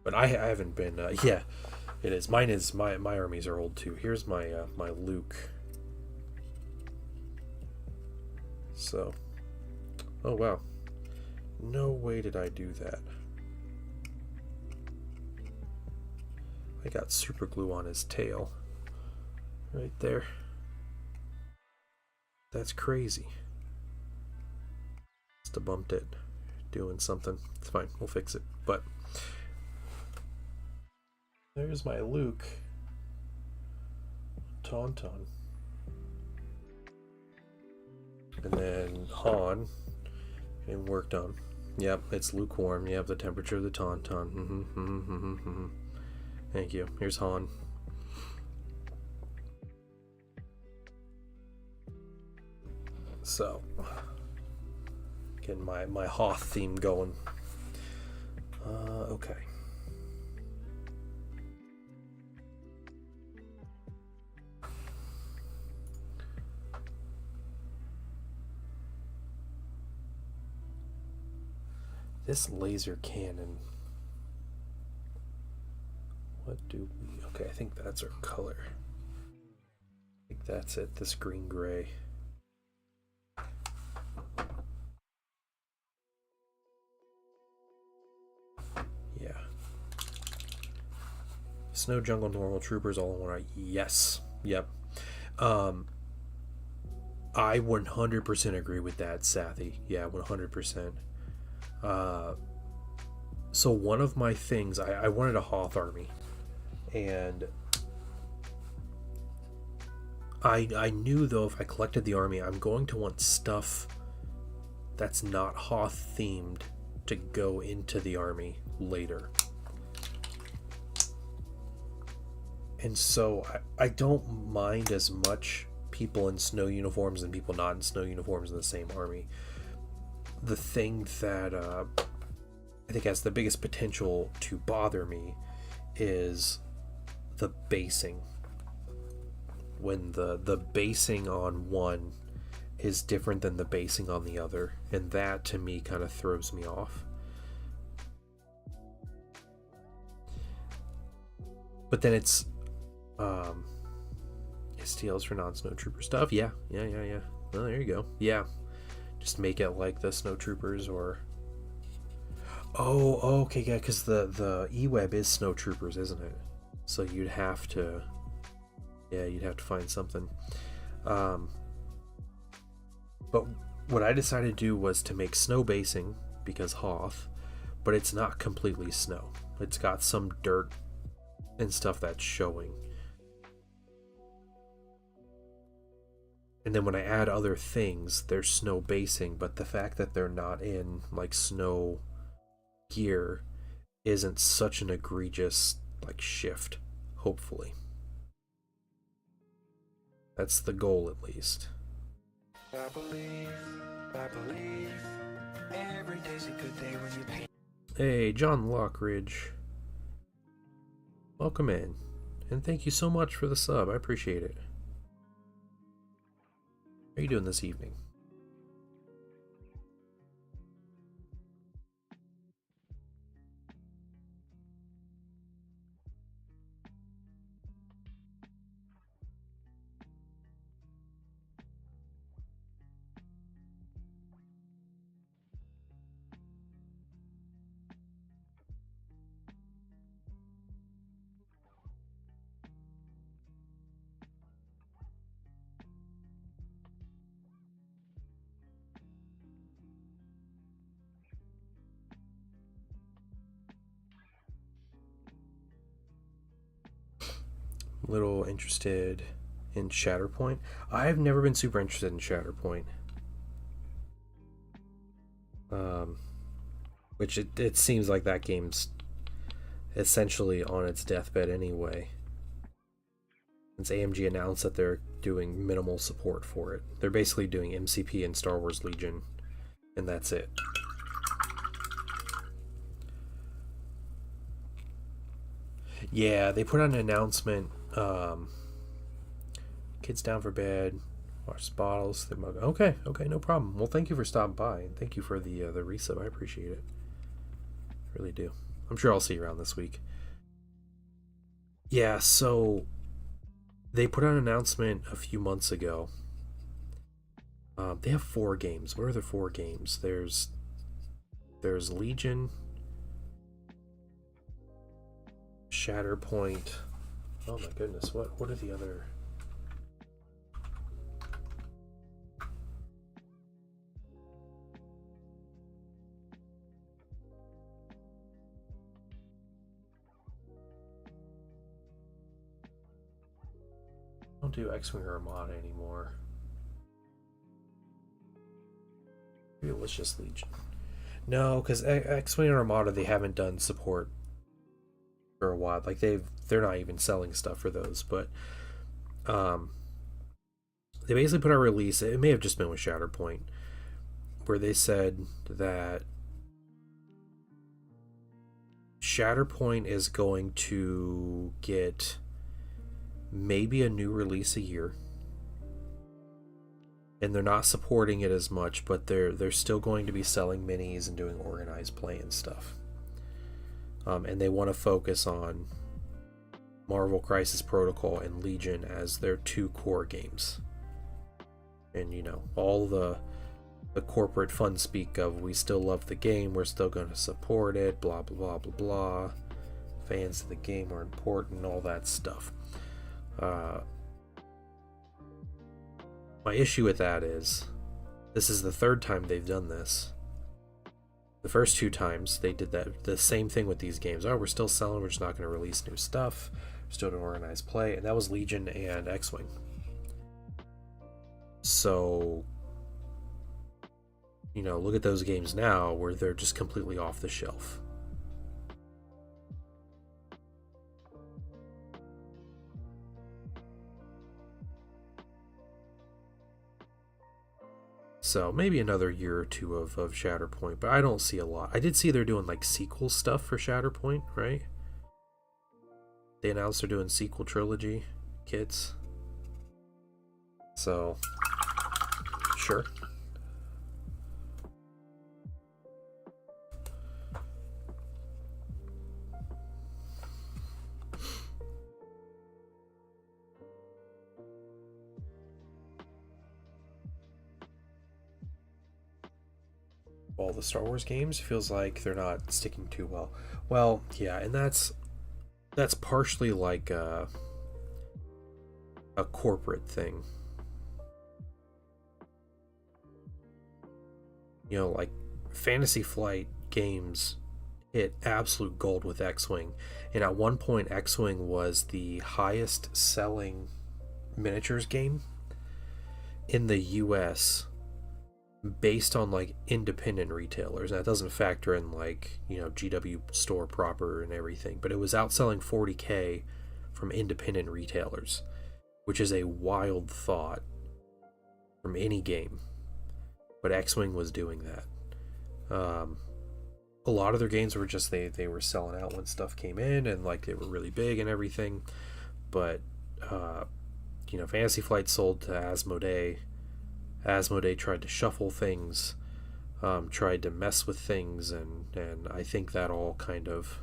But I haven't been. Yeah, it is. Mine is my armies are old too. Here's my my Luke. So, oh wow, no way did I do that. I got super glue on his tail. Right there. That's crazy. Must have bumped it. Doing something. It's fine. We'll fix it. But there's my Luke. Tauntaun. And then Han. And worked on. Yep, it's lukewarm. Yep, the temperature of the Tauntaun. Thank you. Here's Han. So, getting my Hoth theme going. Okay. This laser cannon. What do we... Okay, I think that's our color. I think that's it. This green-gray. Yeah. Snow Jungle Normal Troopers all in one. Yes. Yep. I 100% agree with that, Sathy. Yeah, 100%. So one of my things, I wanted a Hoth army, and I knew though if I collected the army, I'm going to want stuff that's not Hoth themed to go into the army later. And so I don't mind as much people in snow uniforms and people not in snow uniforms in the same army. The thing that I think has the biggest potential to bother me is the basing. When the basing on one is different than the basing on the other, and that to me kind of throws me off. But then it's STLs for non-snow trooper stuff. Yeah. Well, there you go. Yeah, just make it like the snow troopers, or okay, yeah, because the E-Web is snow troopers, isn't it? So you'd have to find something. But what I decided to do was to make snow basing, because Hoth, but it's not completely snow. It's got some dirt and stuff that's showing. And then when I add other things, there's snow basing, but the fact that they're not in like snow gear isn't such an egregious like shift, hopefully. That's the goal, at least. I believe every day's a good day when you paint. Hey, John Lockridge. Welcome in. And thank you so much for the sub. I appreciate it. How are you doing this evening? Little interested in Shatterpoint. I've never been super interested in Shatterpoint. Which it seems like that game's essentially on its deathbed anyway. Since AMG announced that they're doing minimal support for it. They're basically doing MCP and Star Wars Legion, and that's it. Yeah, they put out an announcement. Kids down for bed, watch bottles, the mug. Okay, no problem. Well, thank you for stopping by, and thank you for the resub. I appreciate it. Really do. I'm sure I'll see you around this week. Yeah, so they put out an announcement a few months ago. They have 4 games. What are the 4 games? There's Legion, Shatterpoint. Oh my goodness, what are the other? Don't do X-Wing or Armada anymore. Maybe it was just Legion. No, because X-Wing and Armada, they haven't done support for a while. Like they're not even selling stuff for those, but they basically put out a release. It may have just been with Shatterpoint, where they said that Shatterpoint is going to get maybe a new release a year, and they're not supporting it as much, but they're still going to be selling minis and doing organized play and stuff. And they want to focus on Marvel Crisis Protocol and Legion as their 2 core games. And you know, all the corporate fun speak of, we still love the game, we're still going to support it, blah blah blah blah blah. fans of the game are important, all that stuff. My issue with that is, this is the third time they've done this. The first 2 times they did the same thing with these games. Oh, we're still selling, we're just not going to release new stuff. We're still doing organized play, and that was Legion and X-Wing. So, you know, look at those games now where they're just completely off the shelf. So maybe another year or 2 of Shatterpoint, but I don't see a lot. I did see they're doing like sequel stuff for Shatterpoint, right? They announced they're doing sequel trilogy kits. So, sure. All the Star Wars games, feels like they're not sticking too well. Well, yeah, and that's partially like a corporate thing. You know, like Fantasy Flight games hit absolute gold with X-Wing, and at one point X-Wing was the highest selling miniatures game in the US based on like independent retailers. And that doesn't factor in like, you know, GW store proper and everything, but it was outselling 40K from independent retailers, which is a wild thought from any game, but X-Wing was doing that. A lot of their games were just they were selling out when stuff came in, and like they were really big and everything, but you know, Fantasy Flight sold to Asmodee. Asmodee tried to shuffle things, tried to mess with things, and I think that all kind of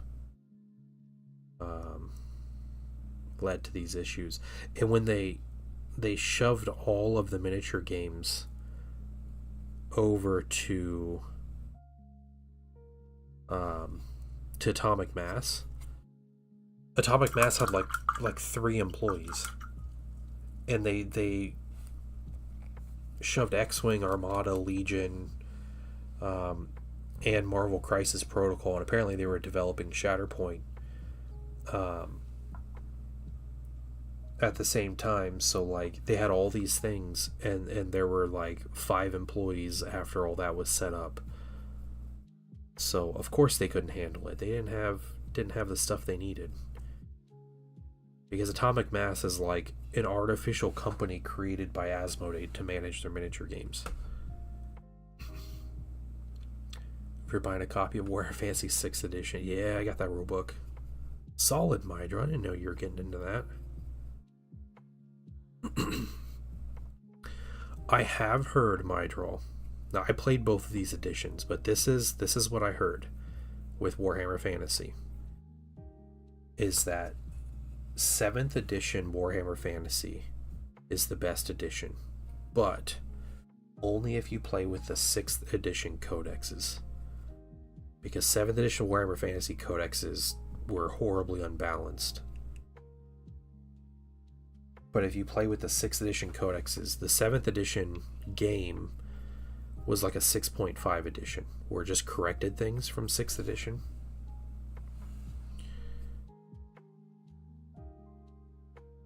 led to these issues. And when they shoved all of the miniature games over to Atomic Mass had like 3 employees, and they shoved X-Wing, Armada, Legion, and Marvel Crisis Protocol, and apparently they were developing Shatterpoint at the same time. So like they had all these things, and there were like 5 employees after all that was set up. So of course they couldn't handle it. They didn't have the stuff they needed, because Atomic Mass is like an artificial company created by Asmodee to manage their miniature games. If you're buying a copy of Warhammer Fantasy 6th edition, yeah, I got that rulebook. Solid, Mydra. I didn't know you were getting into that. I have heard, Mydra. Now, I played both of these editions, but this is what I heard with Warhammer Fantasy. Is that 7th edition Warhammer Fantasy is the best edition, but only if you play with the 6th edition codexes, because 7th edition Warhammer Fantasy codexes were horribly unbalanced. But if you play with the 6th edition codexes, the 7th edition game was like a 6.5 edition, where it just corrected things from 6th edition.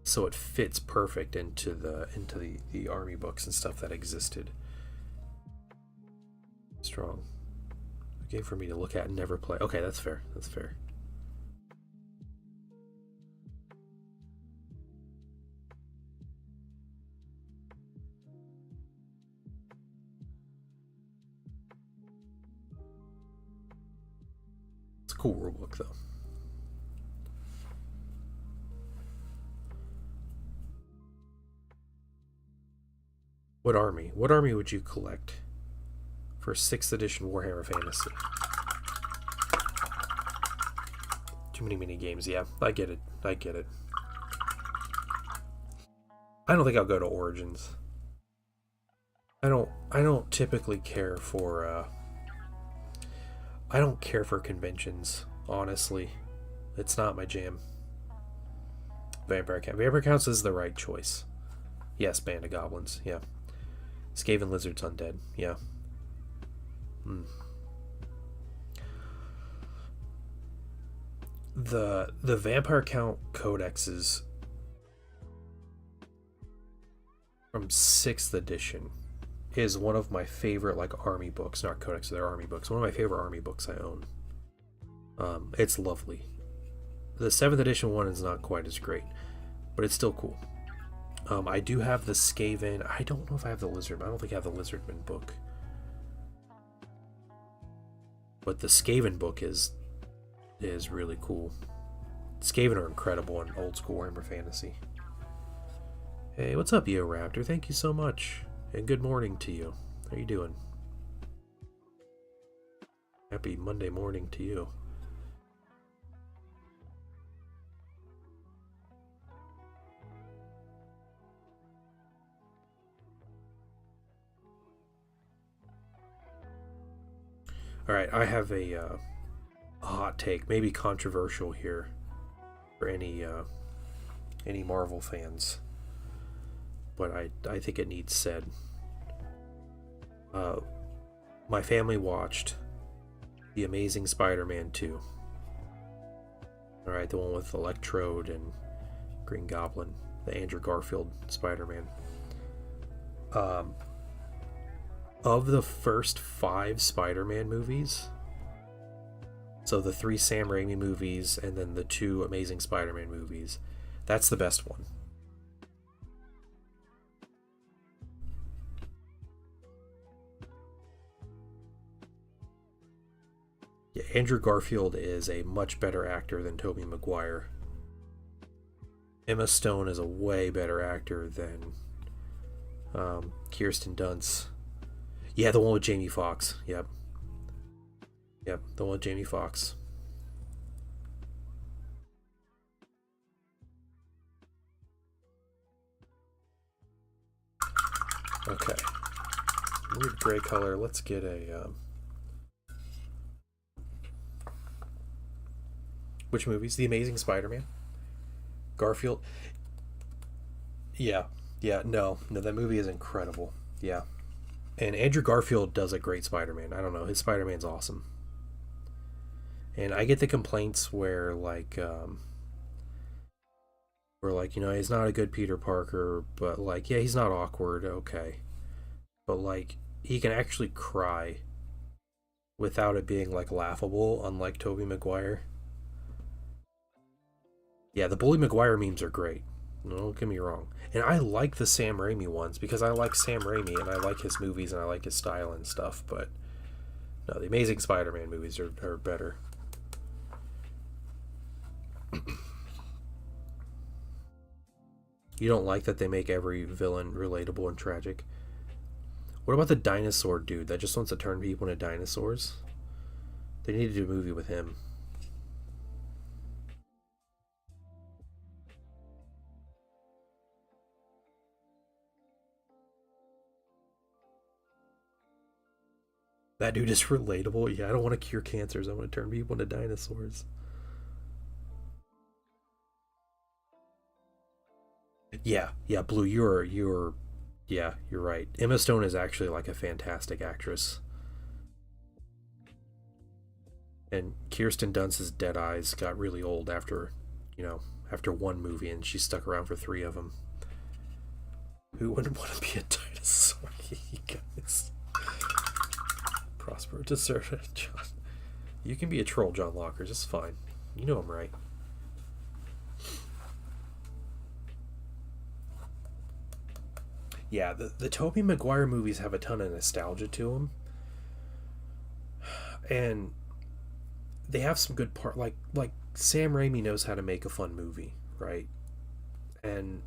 So it fits perfect into the army books and stuff that existed. Strong. Okay, for me to look at and never play. Okay, that's fair. That's fair. It's a cool rulebook, though. What army? What army would you collect for 6th edition Warhammer Fantasy? Too many mini games. Yeah, I get it. I get it. I don't think I'll go to Origins. I don't typically care for I don't care for conventions, honestly. It's not my jam. Vampire Count. Vampire Counts is the right choice. Yes, Band of Goblins. Yeah. Skaven Lizards Undead. Yeah. The Vampire Count codexes from 6th edition is one of my favorite like army books. Not codex, they're army books. One of my favorite army books I own. It's lovely. The 7th edition one is not quite as great, but it's still cool. I do have the Skaven. I don't know if I have the Lizardman. I don't think I have the Lizardman book. But the Skaven book is really cool. Skaven are incredible in old school Warhammer Fantasy. Hey, what's up, Yo Raptor? Thank you so much. And good morning to you. How you doing? Happy Monday morning to you. Alright, I have a hot take, maybe controversial here for any Marvel fans, but I think it needs said. My family watched The Amazing Spider-Man 2. Alright, the one with Electrode and Green Goblin, the Andrew Garfield Spider-Man. Of the first 5 Spider-Man movies, so the 3 Sam Raimi movies and then the 2 Amazing Spider-Man movies, that's the best one. Yeah, Andrew Garfield is a much better actor than Tobey Maguire. Emma Stone is a way better actor than Kirsten Dunst. Yeah, the one with Jamie Foxx. Yep, the one with Jamie Foxx. Okay. Weird gray color. Let's get a... Which movies? The Amazing Spider-Man? Garfield? Yeah, no, that movie is incredible. Yeah. And Andrew Garfield does a great Spider-Man. I don't know, his Spider-Man's awesome. And I get the complaints where like he's not a good Peter Parker, but like, yeah, he's not awkward, okay. But like, he can actually cry without it being like laughable, unlike Tobey Maguire. Yeah, the Bully Maguire memes are great. Don't get me wrong. And I like the Sam Raimi ones because I like Sam Raimi and I like his movies and I like his style and stuff, but no, the Amazing Spider-Man movies are better. You don't like that they make every villain relatable and tragic? What about the dinosaur dude that just wants to turn people into dinosaurs? They need to do a movie with him. That dude is relatable. Yeah, I don't want to cure cancers. I want to turn people into dinosaurs. Yeah, Blue, you're right. Emma Stone is actually like a fantastic actress. And Kirsten Dunst's Dead Eyes got really old after one movie, and she stuck around for 3 of them. Who wouldn't want to be a dinosaur? You guys. Prosper deserted John. You can be a troll, John Lockers. It's fine. You know I'm right. Yeah, the Tobey Maguire movies have a ton of nostalgia to them, and they have some good like Sam Raimi knows how to make a fun movie, right? And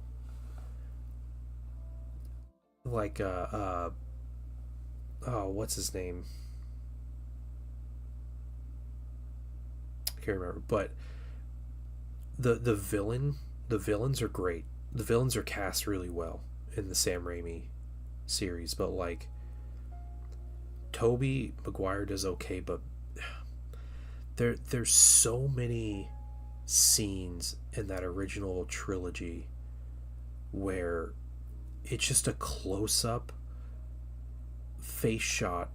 like oh, what's his name? I can't remember, but the villains are great. The villains are cast really well in the Sam Raimi series, but like Tobey Maguire does okay, but there's so many scenes in that original trilogy where it's just a close-up face shot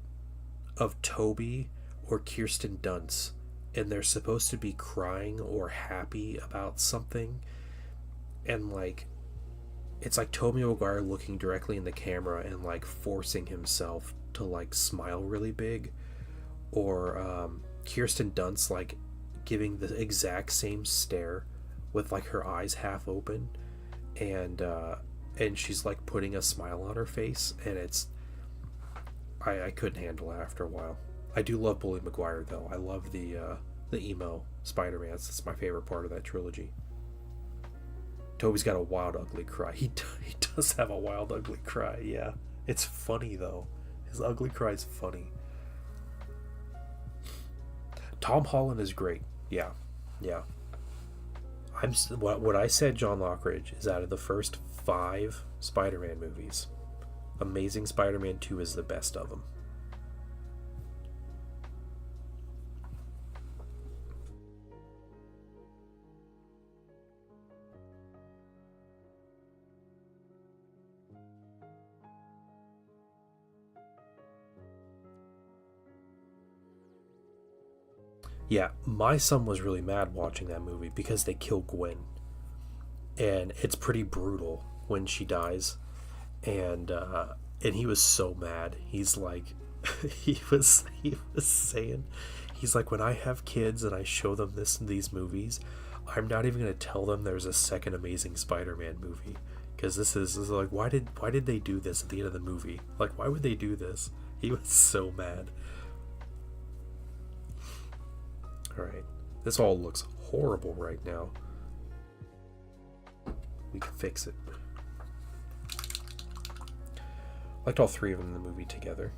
of Toby or Kirsten Dunst, and they're supposed to be crying or happy about something, and like it's like Tobey Maguire looking directly in the camera and like forcing himself to like smile really big, or Kirsten Dunst like giving the exact same stare with like her eyes half open, and she's like putting a smile on her face, and it's I couldn't handle it after a while. I do love Bully Maguire though. I love the emo Spider-Man. That's my favorite part of that trilogy. Toby's got a wild ugly cry. He does have a wild ugly cry. Yeah, it's funny though. His ugly cry is funny. Tom Holland is great. Yeah. What I said, John Lockridge, is out of the first 5 Spider-Man movies, Amazing Spider-Man 2 is the best of them. Yeah, my son was really mad watching that movie because they kill Gwen, and it's pretty brutal when she dies, and he was so mad. He's like, he was saying, he's like, when I have kids and I show them these movies, I'm not even gonna tell them there's a second Amazing Spider-Man movie, because this is like, why did they do this at the end of the movie? Like, why would they do this? He was so mad. Alright, this all looks horrible right now. We can fix it. Liked all 3 of them in the movie together.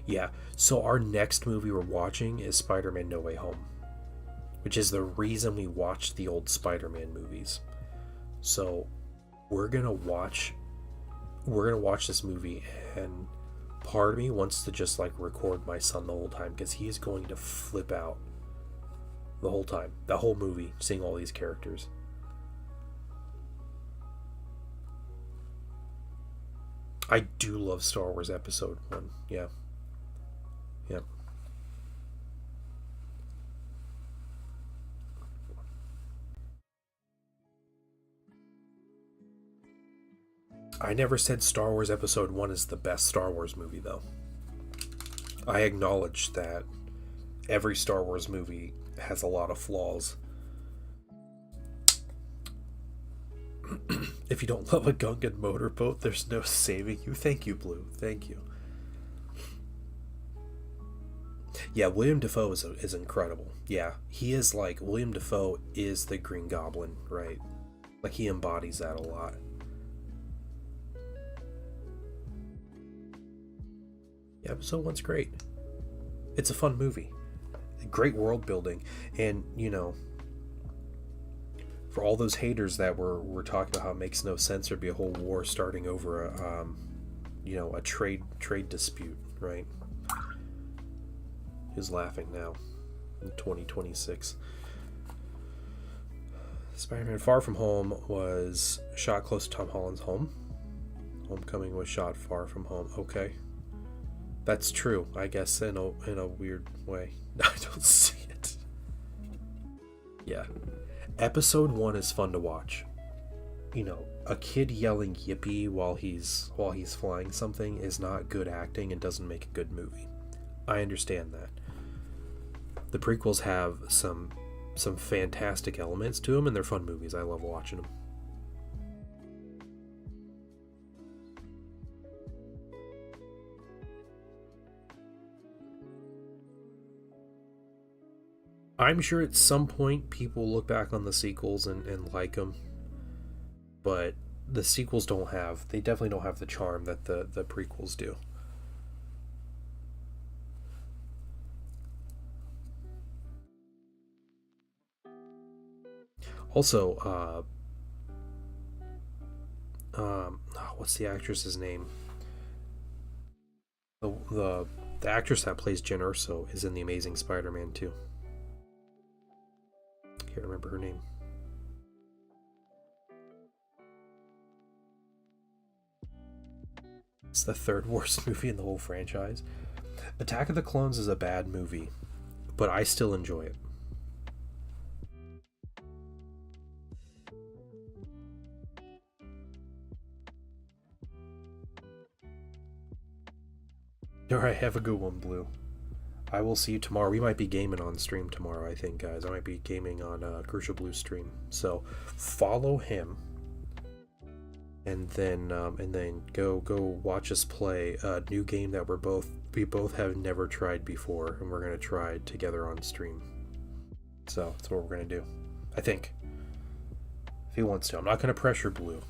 Yeah, so our next movie we're watching is Spider-Man No Way Home, which is the reason we watched the old Spider-Man movies. So we're gonna watch this movie, and part of me wants to just like record my son the whole time, because he's going to flip out the whole time, the whole movie, seeing all these characters. I do love Star Wars Episode 1. Yeah. I never said Star Wars Episode 1 is the best Star Wars movie, though. I acknowledge that every Star Wars movie has a lot of flaws. If you don't love a Gungan motorboat, there's no saving you. Thank you, Blue. Thank you. Yeah, William Dafoe is incredible. Yeah, he is like, William Dafoe is the Green Goblin, right? Like, he embodies that a lot. Yeah, Episode 1's great. It's a fun movie. Great world building. And, you know, for all those haters that were talking about how it makes no sense there'd be a whole war starting over a trade dispute, right? Who's laughing now in 2026? Spider-Man Far From Home was shot close to Tom Holland's home. Homecoming was shot far from home. Okay. That's true, I guess, in a weird way. I don't see it. Yeah. Episode 1 is fun to watch. You know, a kid yelling yippee while he's flying something is not good acting and doesn't make a good movie. I understand that. The prequels have some fantastic elements to them, and they're fun movies. I love watching them. I'm sure at some point people look back on the sequels and like them, but the sequels they definitely don't have the charm that the prequels do. Also, what's the actress's name? The actress that plays Jen Erso is in The Amazing Spider-Man too. Can't remember her name. It's the third worst movie in the whole franchise. Attack of the Clones is a bad movie, but I still enjoy it. Alright, have a good one, Blue. I will see you tomorrow. We might be gaming on stream tomorrow, I think, guys. I might be gaming on Crucial Blue stream. So follow him, and then go watch us play a new game that we both have never tried before, and we're gonna try together on stream. So that's what we're gonna do, I think. If he wants to, I'm not gonna pressure Blue.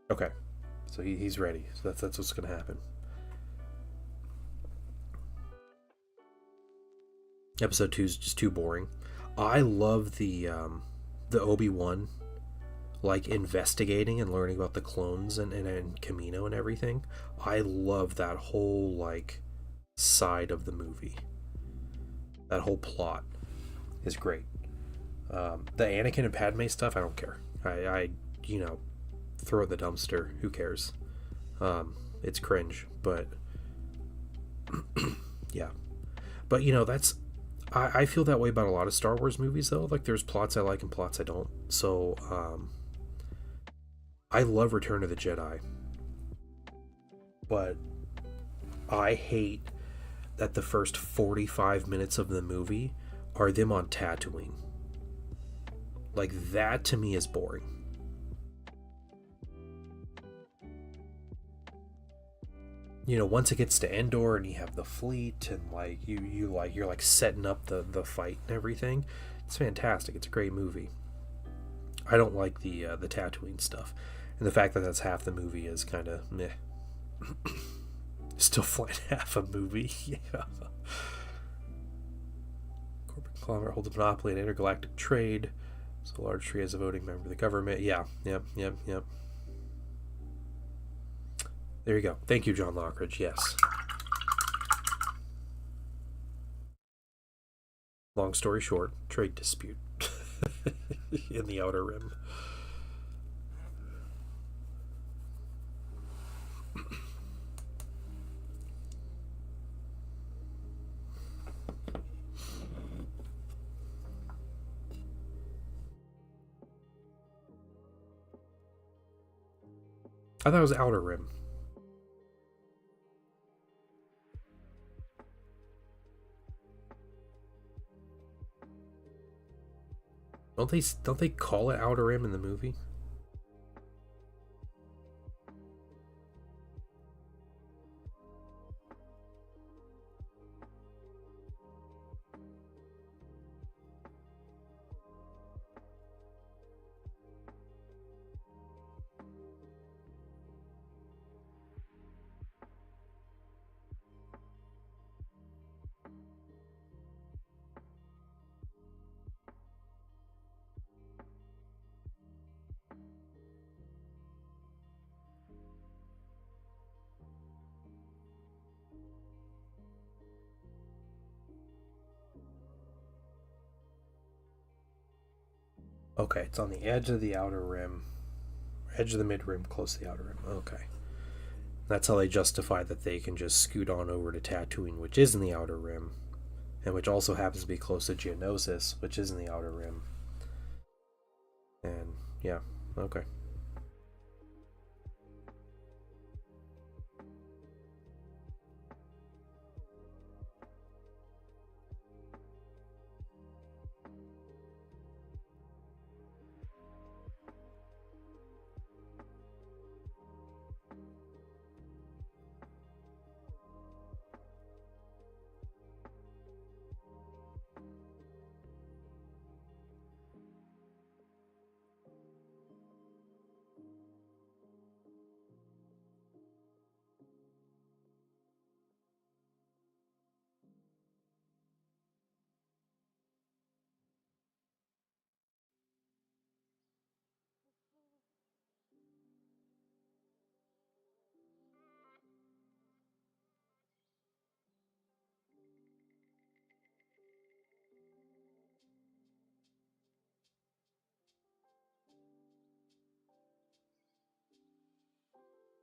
Okay, so he's ready. So that's what's gonna happen. Episode 2 is just too boring. I love the Obi-Wan, like, investigating and learning about the clones and Kamino and everything. I love that whole, like, side of the movie. That whole plot is great. The Anakin and Padme stuff, I don't care. I throw it in the dumpster. Who cares? It's cringe, but yeah. But that's I feel that way about a lot of Star Wars movies, though. Like, there's plots I like and plots I don't. So I love Return of the Jedi, but I hate that the first 45 minutes of the movie are them on Tatooine. Like, that to me is boring. Once it gets to Endor and you have the fleet and like you're like setting up the fight and everything, it's fantastic. It's a great movie. I don't like the Tatooine stuff, and the fact that that's half the movie is kind of meh. Still flat half a movie. Yeah. Corporate conglomerate holds a monopoly in intergalactic trade. So large tree as a voting member of the government. Yeah. Yep. There you go. Thank you, John Lockridge. Yes. Long story short, trade dispute in the Outer Rim. I thought it was Outer Rim. Don't they call it Outer Rim in the movie? Okay, it's on the edge of the Outer Rim. Edge of the mid-rim, close to the Outer Rim. Okay. That's how they justify that they can just scoot on over to Tatooine, which is in the Outer Rim, and which also happens to be close to Geonosis, which is in the Outer Rim. And, yeah, okay.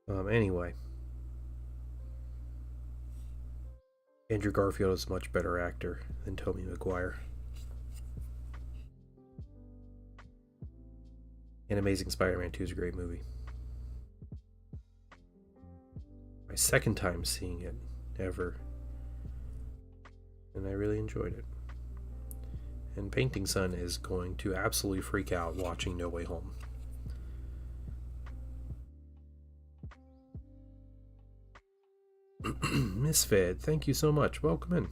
Anyway, Andrew Garfield is a much better actor than Tobey Maguire. And Amazing Spider-Man 2 is a great movie. My second time seeing it ever. And I really enjoyed it. And Painting Son is going to absolutely freak out watching No Way Home. Misfed, thank you so much. Welcome in.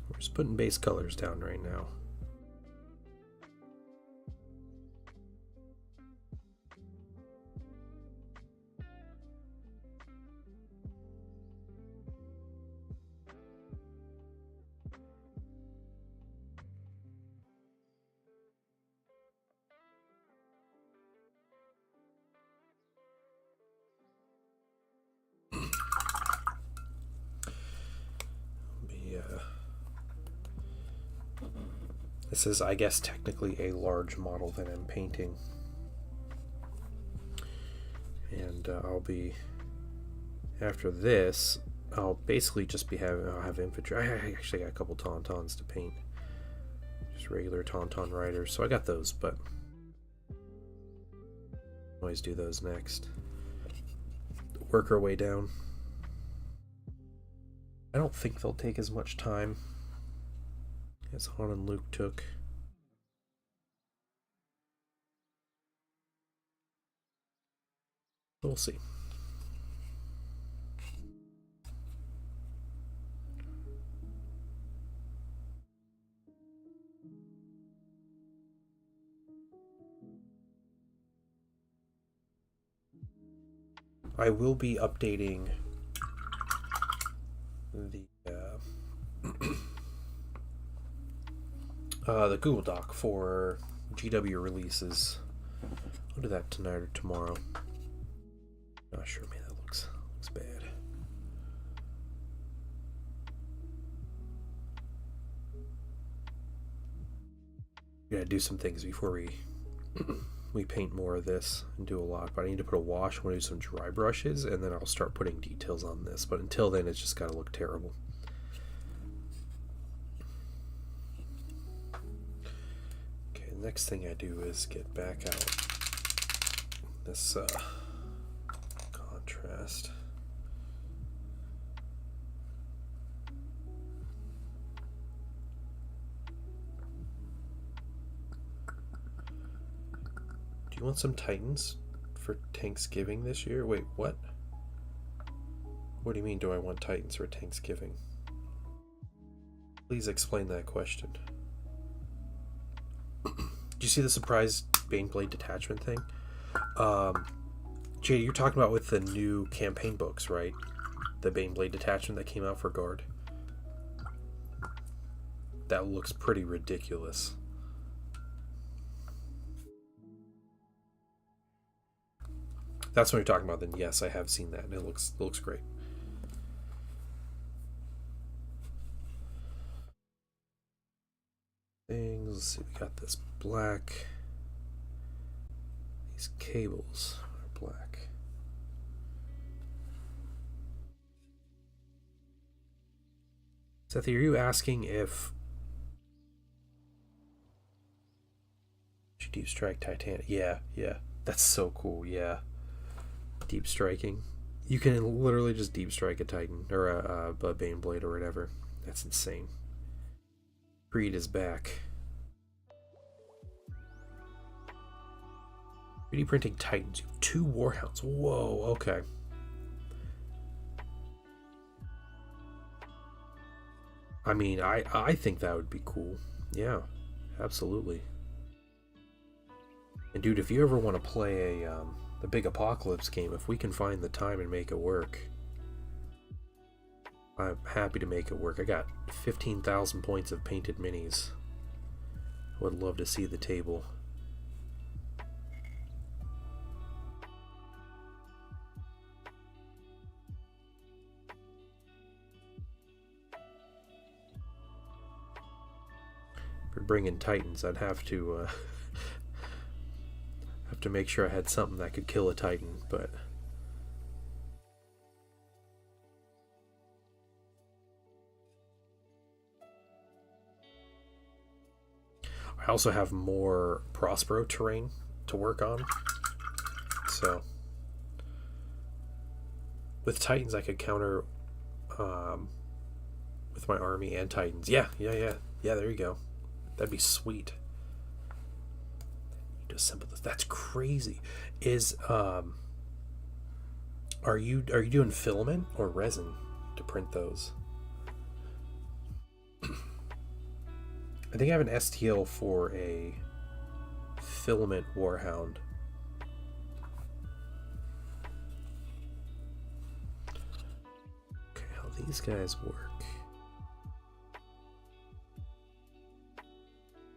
We're just putting base colors down right now. This is, I guess, technically a large model that I'm painting. And I'll be, after this, I'll basically just be I'll have infantry. I actually got a couple Tauntauns to paint. Just regular Tauntaun riders. So I got those, but always do those next. Work our way down. I don't think they'll take as much time as Han and Luke took. We'll see. I will be updating the Google Doc for GW releases. I'll do that tonight or tomorrow. Not sure, man, that looks bad. We gotta do some things before we paint more of this and do a lot, but I need to put a wash. I want to do some dry brushes, and then I'll start putting details on this. But until then, it's just got to look terrible. Okay, the next thing I do is get back out this contrast. Do you want some Titans for Thanksgiving this year? Wait, what? What do you mean, do I want Titans for Thanksgiving? Please explain that question. Did you see the surprise Baneblade detachment thing? Jay, you're talking about with the new campaign books, right? The Baneblade detachment that came out for Guard. That looks pretty ridiculous. That's what you're talking about, then yes, I have seen that, and it looks great. Things, let's see, we got this black. These cables are black. Seth, are you asking if Deep Strike Titanic? Yeah, that's so cool, yeah. Deep striking. You can literally just deep strike a Titan or a Baneblade or whatever. That's insane. Creed is back. 3D printing Titans. 2 Warhounds. Whoa, okay. I mean, I think that would be cool. Yeah, absolutely. And dude, if you ever want to play a the big apocalypse game, if we can find the time and make it work, I'm happy to make it work. I got 15,000 points of painted minis. Would love to see the table. For bringing Titans, I'd have to make sure I had something that could kill a Titan, but I also have more Prospero terrain to work on. So with Titans I could counter with my army and Titans. Yeah, there you go. That'd be sweet. To assemble this. That's crazy. Is are you doing filament or resin to print those? I think I have an STL for a filament Warhound. Okay, how these guys work. I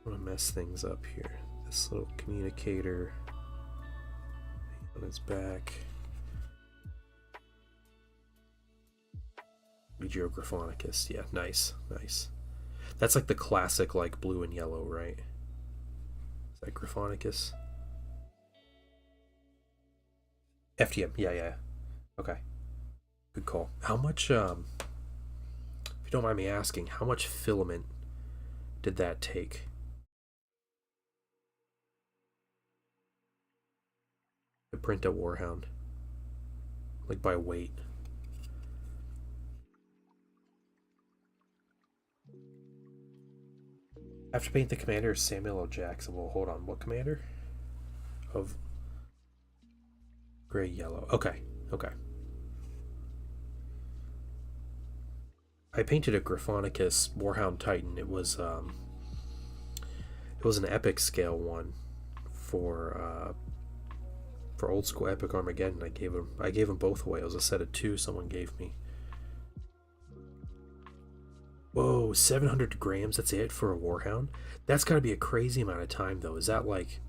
want to mess things up here. This little communicator on his back. Geogryphonicus, yeah, nice. That's like the classic, like blue and yellow, right? Is that Gryphonicus? FTM, yeah. Okay, good call. How much? If you don't mind me asking, how much filament did that take? To print a Warhound, like by weight. I have to paint the commander Samuel L. Jackson. Well, hold on. What commander? Of gray yellow. Okay. I painted a Gryphonicus Warhound Titan. It was an epic scale one for old school Epic Armageddon. I gave them both away. It was a set of 2 someone gave me. Whoa, 700 grams, that's it for a Warhound? That's gotta be a crazy amount of time though. Is that like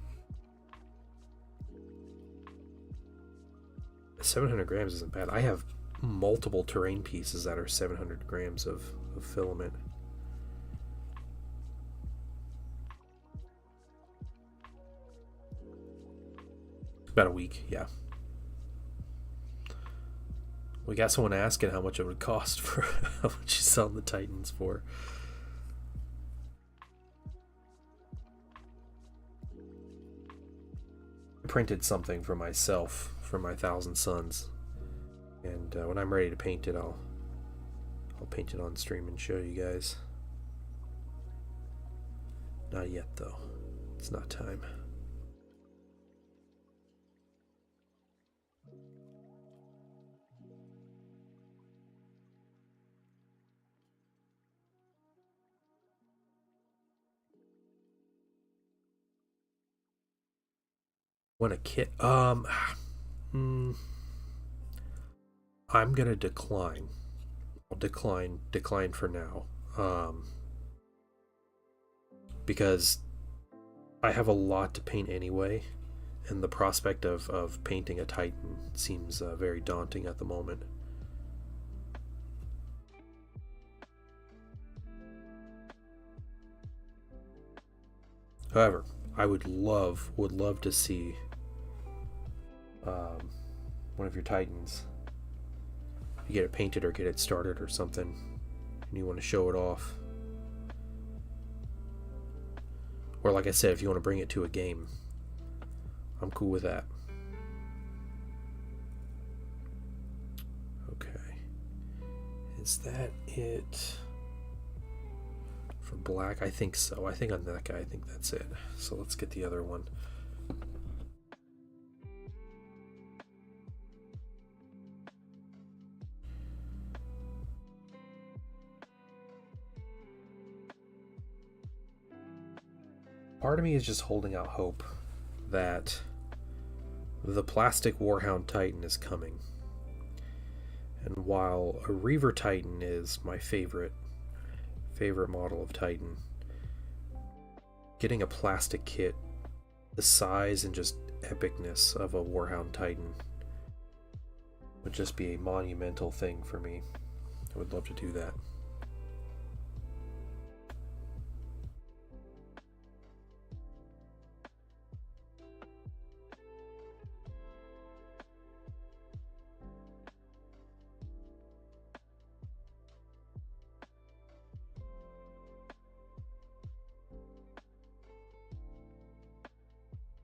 700 grams isn't bad. I have multiple terrain pieces that are 700 grams of filament. About a week, yeah. We got someone asking how much it would cost for how much you sell the Titans for. I printed something for myself for my 1,000 Suns, and when I'm ready to paint it, I'll paint it on stream and show you guys. Not yet though. It's not time. Want a kit? I'm gonna decline. I'll decline for now. Because I have a lot to paint anyway, and the prospect of painting a Titan seems very daunting at the moment. However, I would love to see one of your Titans. You get it painted or get it started or something, and you want to show it off. Or like I said, if you want to bring it to a game, I'm cool with that. Okay. Is that it? For black? I think so. I think on that guy, I think that's it. So let's get the other one. Part of me is just holding out hope that the plastic Warhound Titan is coming. And while a Reaver Titan is my favorite model of Titan, getting a plastic kit, the size and just epicness of a Warhound Titan would just be a monumental thing for me. I would love to do that.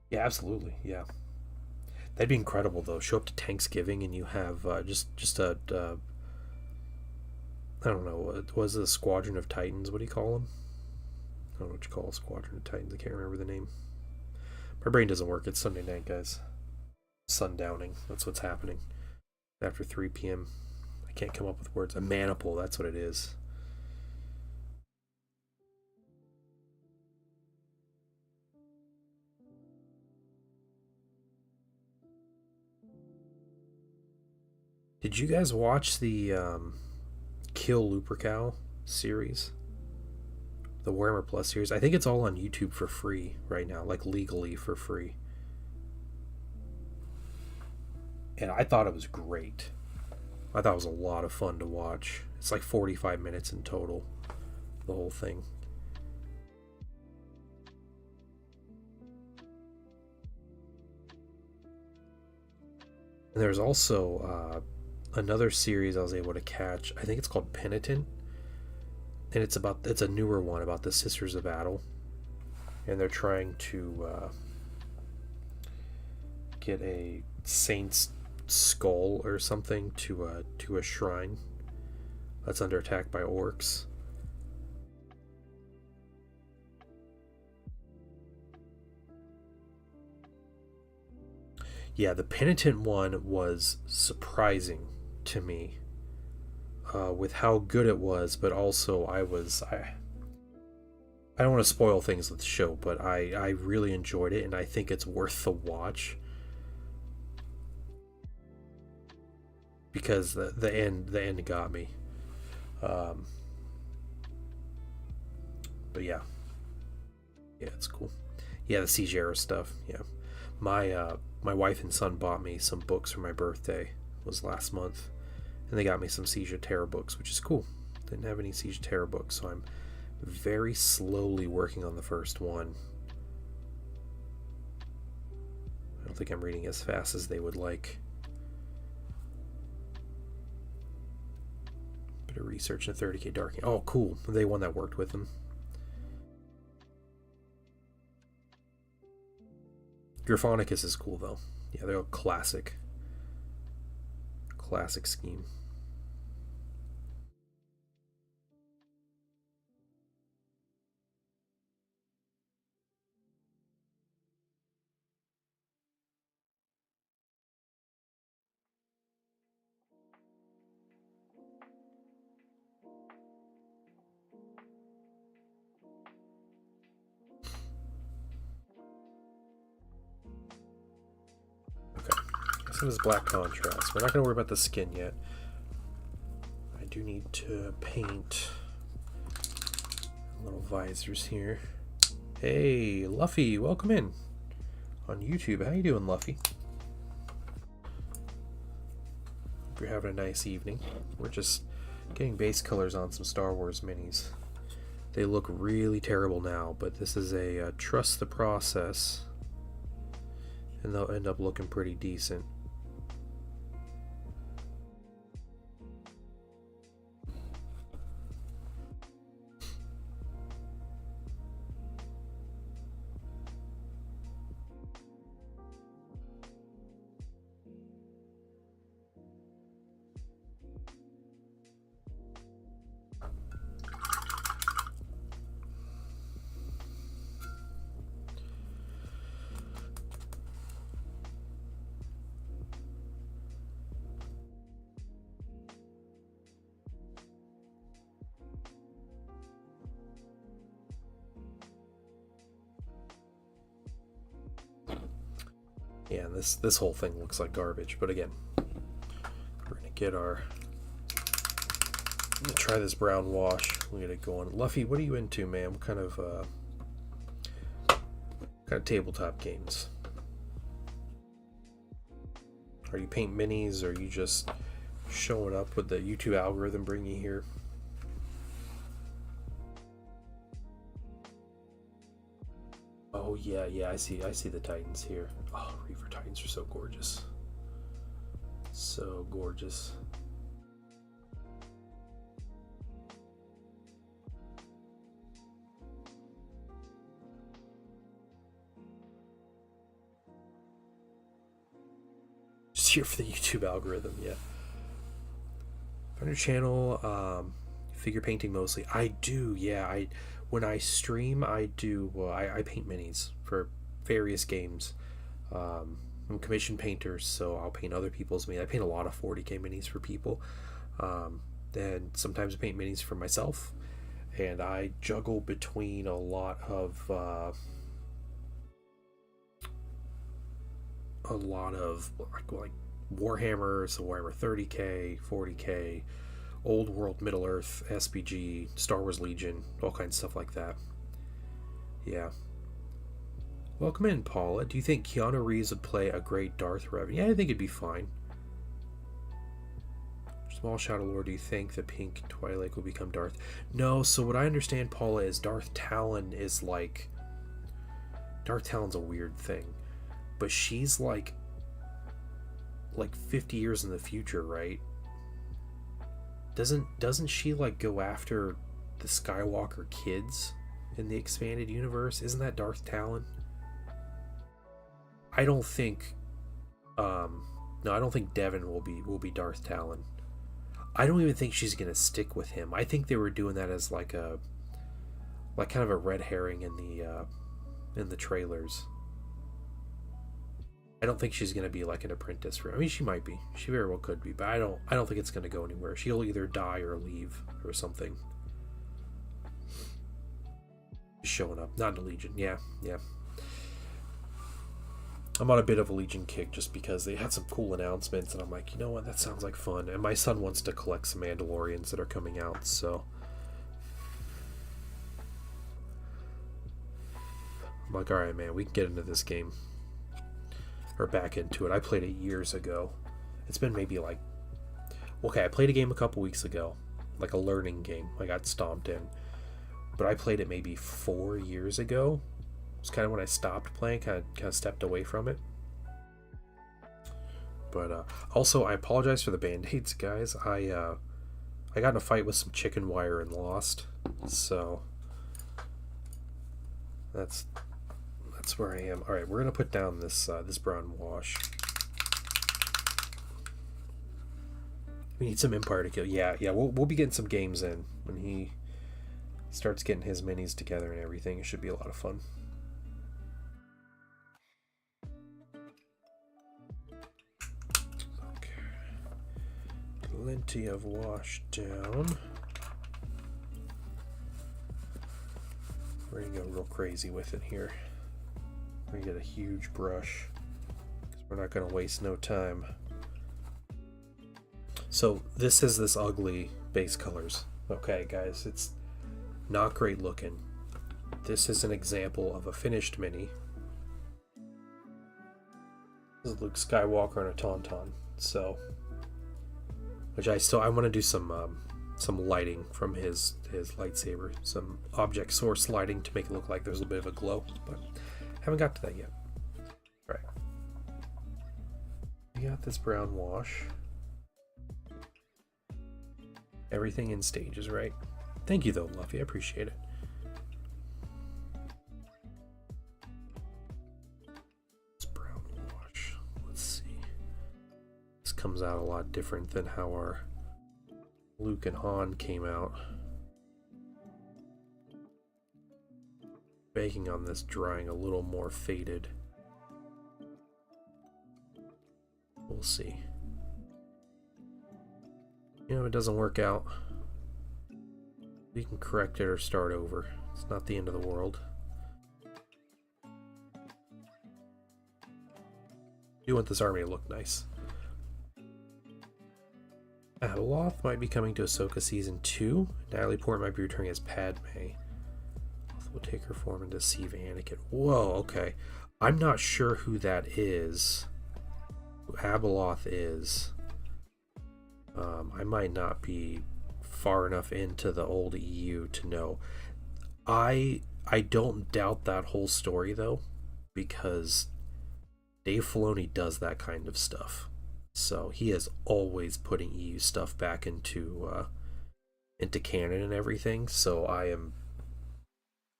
Yeah, absolutely. Yeah, that'd be incredible though. Show up to Thanksgiving and you have just a I don't know, what was it, a squadron of Titans? What do you call them? I don't know what you call a squadron of Titans. I can't remember the name. My brain doesn't work. It's Sunday night, guys. Sundowning. That's what's happening after 3 p.m. I can't come up with words. A maniple. That's what it is. Did you guys watch the Kill Lupercal series? The Warhammer Plus series? I think it's all on YouTube for free right now, like legally for free. And I thought it was great. I thought it was a lot of fun to watch. It's like 45 minutes in total, the whole thing. And there's also another series I was able to catch. I think it's called Penitent, and it's a newer one about the Sisters of Battle, and they're trying to get a saint's skull or something to a shrine that's under attack by orcs. Yeah, the Penitent one was surprising to me with how good it was, but also I don't want to spoil things with the show, but I really enjoyed it, and I think it's worth the watch because the end got me. But yeah, it's cool. Yeah, the Siege Era stuff. Yeah, my wife and son bought me some books for my birthday. It was last month, and they got me some Siege of Terra books, which is cool. Didn't have any Siege of Terra books, so I'm very slowly working on the first one. I don't think I'm reading as fast as they would like. Bit of research in 30k Dark. Oh, cool. They one that worked with them. Gryphonicus is cool though. Yeah, they're a classic scheme. This is black contrast. We're not going to worry about the skin yet. I do need to paint little visors here. Hey, Luffy, welcome in on YouTube. How you doing, Luffy? Hope you're having a nice evening. We're just getting base colors on some Star Wars minis. They look really terrible now, but this is a trust the process, and they'll end up looking pretty decent. Yeah, this whole thing looks like garbage. But again, we're gonna get our. I'm gonna try this brown wash. We get it going. Luffy, what are you into, man? What kind of tabletop games? Are you paint minis, or are you just showing up with the YouTube algorithm bringing you here? Oh yeah, I see the Titans here. Oh, Reaver Titans are so gorgeous. So gorgeous. Just here for the YouTube algorithm, yeah. On your channel, figure painting mostly. I do, yeah. When I stream, I do. Well, I paint minis for various games. I'm commissioned painter, so I'll paint other people's minis. I paint a lot of 40k minis for people. And sometimes I paint minis for myself. And I juggle between a lot of like Warhammer, so Warhammer 30k, 40k, Old World, Middle Earth, SPG, Star Wars Legion, all kinds of stuff like that. Yeah. Welcome in, Paula. Do you think Keanu Reeves would play a great Darth Revan? Yeah, I think it'd be fine. Small Shadow Lord, do you think the Pink Twilight will become Darth? No, so what I understand, Paula, is Darth Talon is like... Darth Talon's a weird thing. But she's like 50 years in the future, right? Doesn't she like go after the Skywalker kids in the expanded universe? Isn't that Darth Talon? I don't think no, I don't think Devin will be Darth Talon. I don't even think she's gonna stick with him. I think they were doing that as like kind of a red herring in the trailers. I don't think she's gonna be like an apprentice for him. I mean, she might be. She very well could be, but I don't think it's gonna go anywhere. She'll either die or leave or something. She's showing up, not in a Legion. Yeah. I'm on a bit of a Legion kick just because they had some cool announcements, and I'm like, you know what, that sounds like fun. And my son wants to collect some Mandalorians that are coming out, so I'm like, all right, man, we can get into this game. Or back into it. I played it years ago. It's been maybe like... Okay, I played a game a couple weeks ago. Like a learning game. I got stomped in. But I played it maybe 4 years ago. It's kind of when I stopped playing. Kind of stepped away from it. But also, I apologize for the band-aids, guys. I got in a fight with some chicken wire and lost. So... That's where I am. All right, we're gonna put down this brown wash. We need some Empire to kill. Yeah. We'll be getting some games in when he starts getting his minis together and everything. It should be a lot of fun. Okay, plenty of wash down. We're gonna go real crazy with it here. We're gonna get a huge brush because we're not gonna waste no time. So this is this ugly base colors. Okay, guys, it's not great looking. This is an example of a finished mini. This is Luke Skywalker on a Tauntaun. So, which I want to do some lighting from his lightsaber, some object source lighting to make it look like there's a bit of a glow, but haven't got to that yet. All right, we got this brown wash. Everything in stages, right? Thank you though, Luffy. I appreciate it. This brown wash. Let's see. This comes out a lot different than how our Luke and Han came out. Baking on this drying a little more faded. We'll see. You know, if it doesn't work out, we can correct it or start over. It's not the end of the world. You want this army to look nice. Abeloth might be coming to Ahsoka Season 2. Natalie Portman might be returning as Padme. Will take her form and deceive Anakin. Whoa, okay. I'm not sure who that is. Who Abeloth is. I might not be far enough into the old EU to know. I don't doubt that whole story though, because Dave Filoni does that kind of stuff. So he is always putting EU stuff back into canon and everything. So I am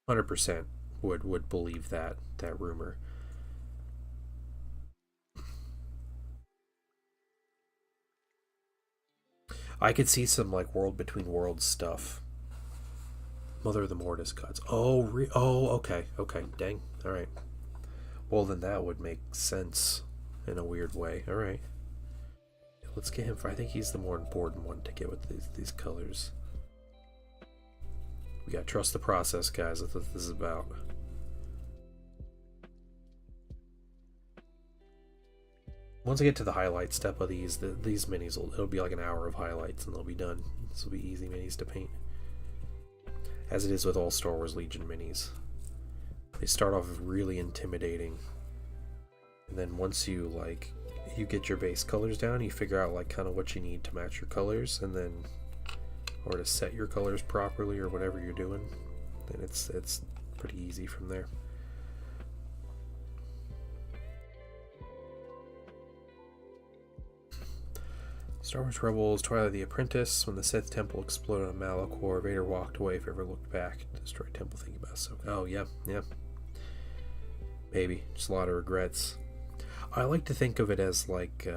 100% would believe that rumor. I could see some like World Between Worlds stuff. Mother of the Mortis cuts. Oh, okay, dang. All right. Well, then that would make sense in a weird way. All right. Let's get him. I think he's the more important one to get with these colors. We gotta trust the process, guys. That's what this is about. Once I get to the highlight step of these minis, it'll be like an hour of highlights and they'll be done. This will be easy minis to paint. As it is with all Star Wars Legion minis. They start off really intimidating. And then once you get your base colors down, you figure out like kind of what you need to match your colors, and then or to set your colors properly or whatever you're doing, then it's pretty easy from there. Star Wars Rebels, Twilight of the Apprentice. When the Sith Temple exploded on Malachor, Vader walked away. If he ever looked back, destroyed Temple, thinking about so. Oh yeah. Maybe just a lot of regrets. I like to think of it as like,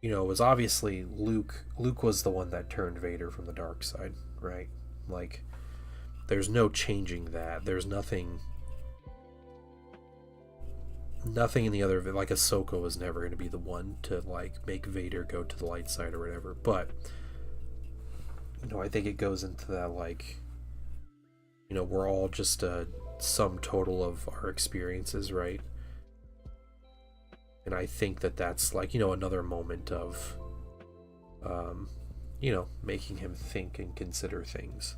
it was obviously Luke. Luke was the one that turned Vader from the dark side, right? Like, there's no changing that. There's nothing in the other, like Ahsoka was never going to be the one to like make Vader go to the light side or whatever. But I think it goes into that like, we're all just a sum total of our experiences, right? And I think that's like, another moment of, making him think and consider things.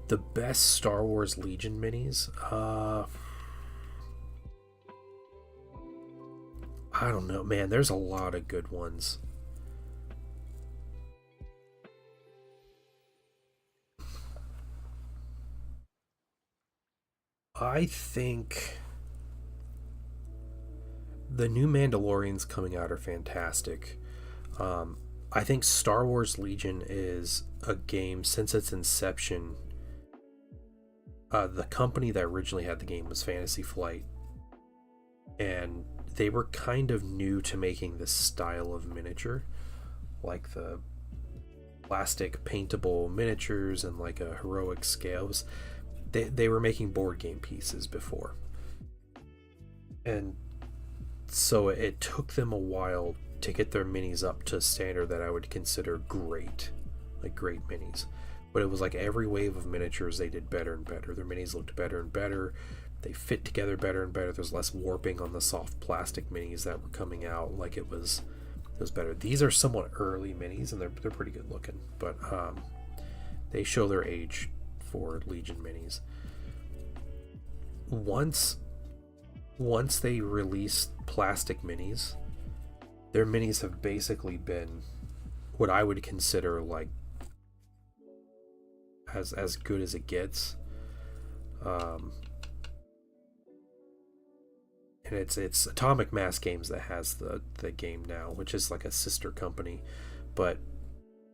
The best Star Wars Legion minis? I don't know, man. There's a lot of good ones. I think the new Mandalorians coming out are fantastic. I think Star Wars Legion is a game since its inception. The company that originally had the game was Fantasy Flight, and they were kind of new to making this style of miniature, like the plastic paintable miniatures and like a heroic scales. They were making board game pieces before, and so it took them a while to get their minis up to a standard that I would consider great, like great minis. But it was like every wave of miniatures they did better and better. Their minis looked better and better. They fit together better and better. There's less warping on the soft plastic minis that were coming out. Like it was better. These are somewhat early minis and they're pretty good looking, but they show their age for Legion minis. Once they released plastic minis, their minis have basically been what I would consider like as good as it gets. And it's Atomic Mass Games that has the game now, which is like a sister company. But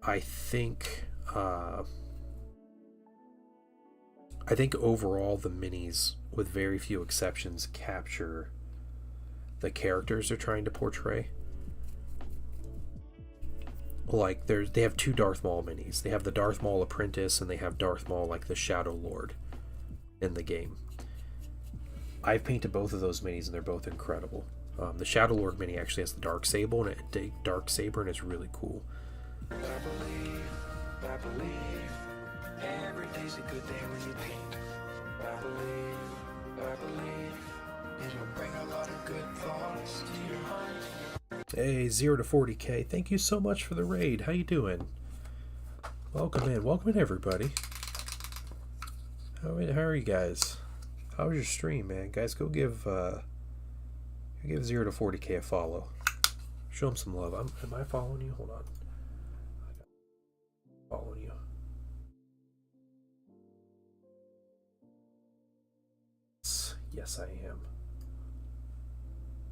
I think overall the minis, with very few exceptions, capture the characters they're trying to portray. Like they have two Darth Maul minis. They have the Darth Maul Apprentice and they have Darth Maul like the Shadow Lord in the game. I've painted both of those minis and they're both incredible. The Shadow Lord mini actually has the Dark Saber and it's really cool. I believe every day's a good day when you paint. I believe Hey, 0 to 40k. Thank you so much for the raid. How you doing? Welcome in, everybody. How are you guys? How was your stream, man? Guys, go give 0 to 40k a follow. Show him some love. Am I following you? Hold on. Following you. Yes, I am.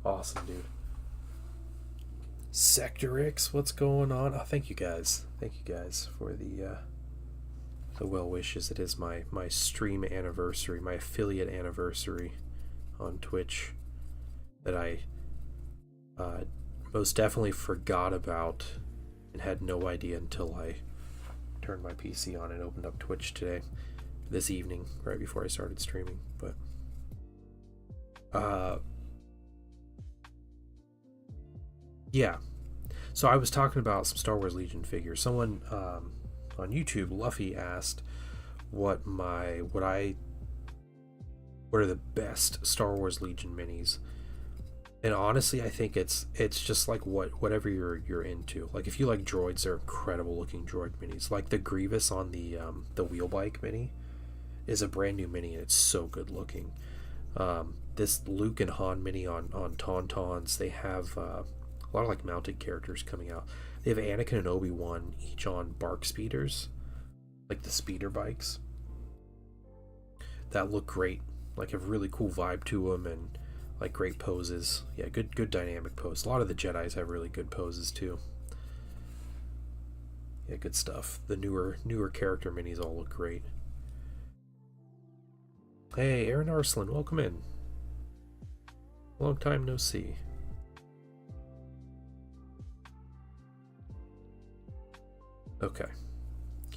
Awesome, dude. Sector X, what's going on? Oh, thank you guys. Thank you guys for the well wishes. It is my stream anniversary, my affiliate anniversary on Twitch that I most definitely forgot about and had no idea until I turned my PC on and opened up Twitch this evening, right before I started streaming. But yeah, so I was talking about some Star Wars Legion figures. Someone on YouTube, Luffy, asked what are the best Star Wars Legion minis. And honestly, I think it's just like whatever you're into. Like if you like droids, they're incredible looking droid minis. Like the Grievous on the wheel bike mini is a brand new mini and it's so good looking. This Luke and Han mini on Tauntauns, they have a lot of like mounted characters coming out. They have Anakin and Obi-Wan each on bark speeders, like the speeder bikes that look great, like have really cool vibe to them and like great poses. Yeah, good dynamic pose. A lot of the Jedis have really good poses too. Yeah, good stuff. The newer character minis all look great. Hey, Aaron Arslan, welcome in. Long time no see. Okay,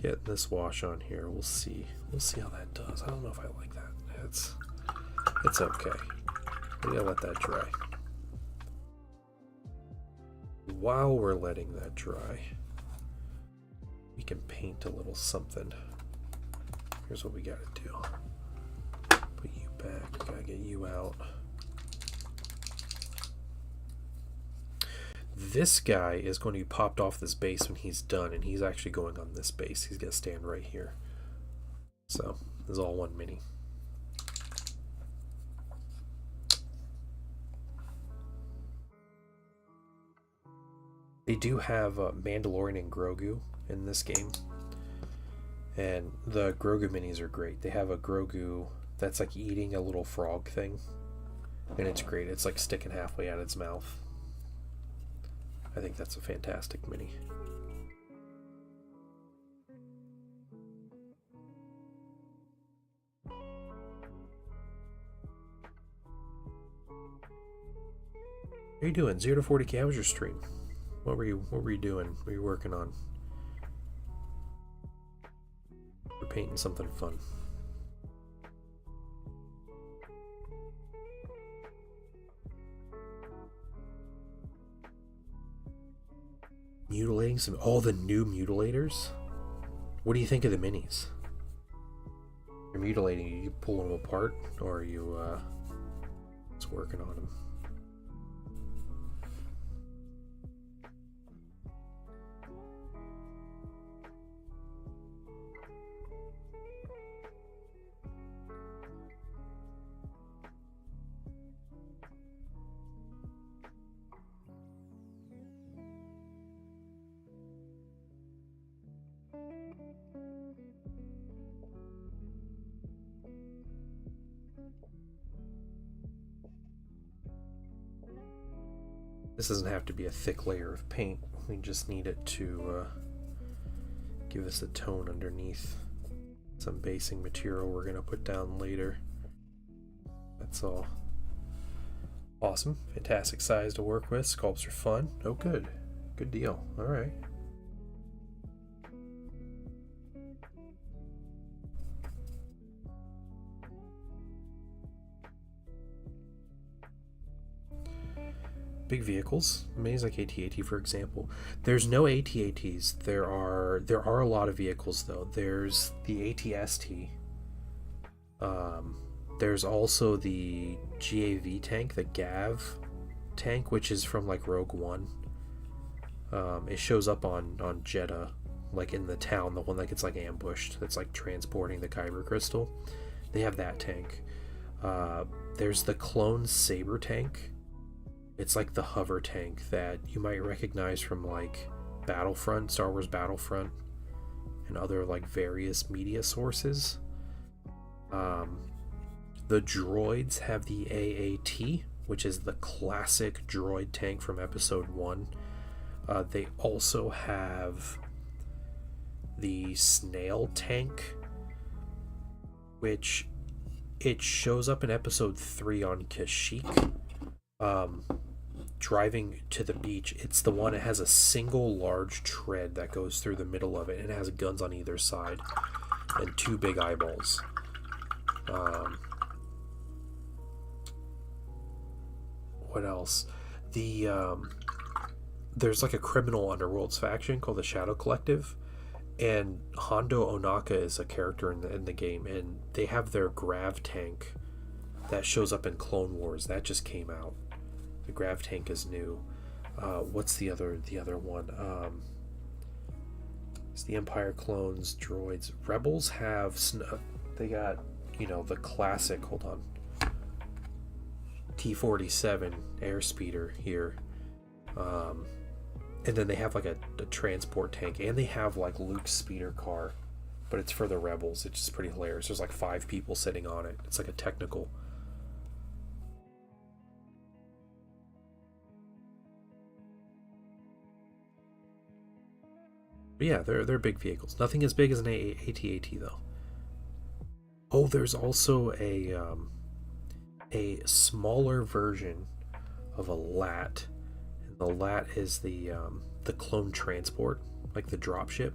get this wash on here. We'll see how that does. I don't know if I like that. It's okay. We gotta let that dry. While we're letting that dry, we can paint a little something. Here's what we gotta do. Put you back. We gotta get you out. This guy is going to be popped off this base when he's done, and he's actually going on this base. He's going to stand right here. So, this is all one mini. They do have Mandalorian and Grogu in this game. And the Grogu minis are great. They have a Grogu that's like eating a little frog thing. And it's great. It's like sticking halfway out its mouth. I think that's a fantastic mini. How you doing? 0 to 40k, how was your stream? What were you doing? What were you working on? We're painting something fun. Mutilating all the new mutilators? What do you think of the minis? You're mutilating, you pulling them apart, or are you just working on them? This doesn't have to be a thick layer of paint. We just need it to give us a tone underneath. Some basing material we're going to put down later. That's all. Awesome. Fantastic size to work with. Sculpts are fun. Oh, good. Good deal. All right. Big vehicles, minis like AT-AT, for example. There's no AT-ATs. There are a lot of vehicles though. There's the AT-ST. There's also the GAV tank, the GAV. tank, which is from like Rogue One. It shows up on Jeddah, like in the town, the one that gets like ambushed, that's like transporting the Kyber crystal. They have that tank. There's the clone saber tank. It's like the hover tank that you might recognize from like Battlefront, Star Wars Battlefront, and other like various media sources. The droids have the AAT, which is the classic droid tank from Episode 1. They also have the snail tank, which it shows up in Episode 3 on Kashyyyk. Driving to the beach. It's the one that has a single large tread that goes through the middle of it, and it has guns on either side and 2 big eyeballs. What else? There's like a criminal underworlds faction called the Shadow Collective, and Hondo Onaka is a character in the game, and they have their grav tank that shows up in Clone Wars. That just came out. The grav tank is new. What's the other one? It's the Empire clones, droids. Rebels have they got, the classic, hold on, T-47 airspeeder here. And then they have like a transport tank, and they have like Luke's speeder car, but it's for the Rebels. It's just pretty hilarious. There's like 5 people sitting on it. It's like a technical. But yeah, they're big vehicles. Nothing as big as an AT-AT though. Oh, there's also a smaller version of a LAT. And the LAT is the clone transport, like the dropship.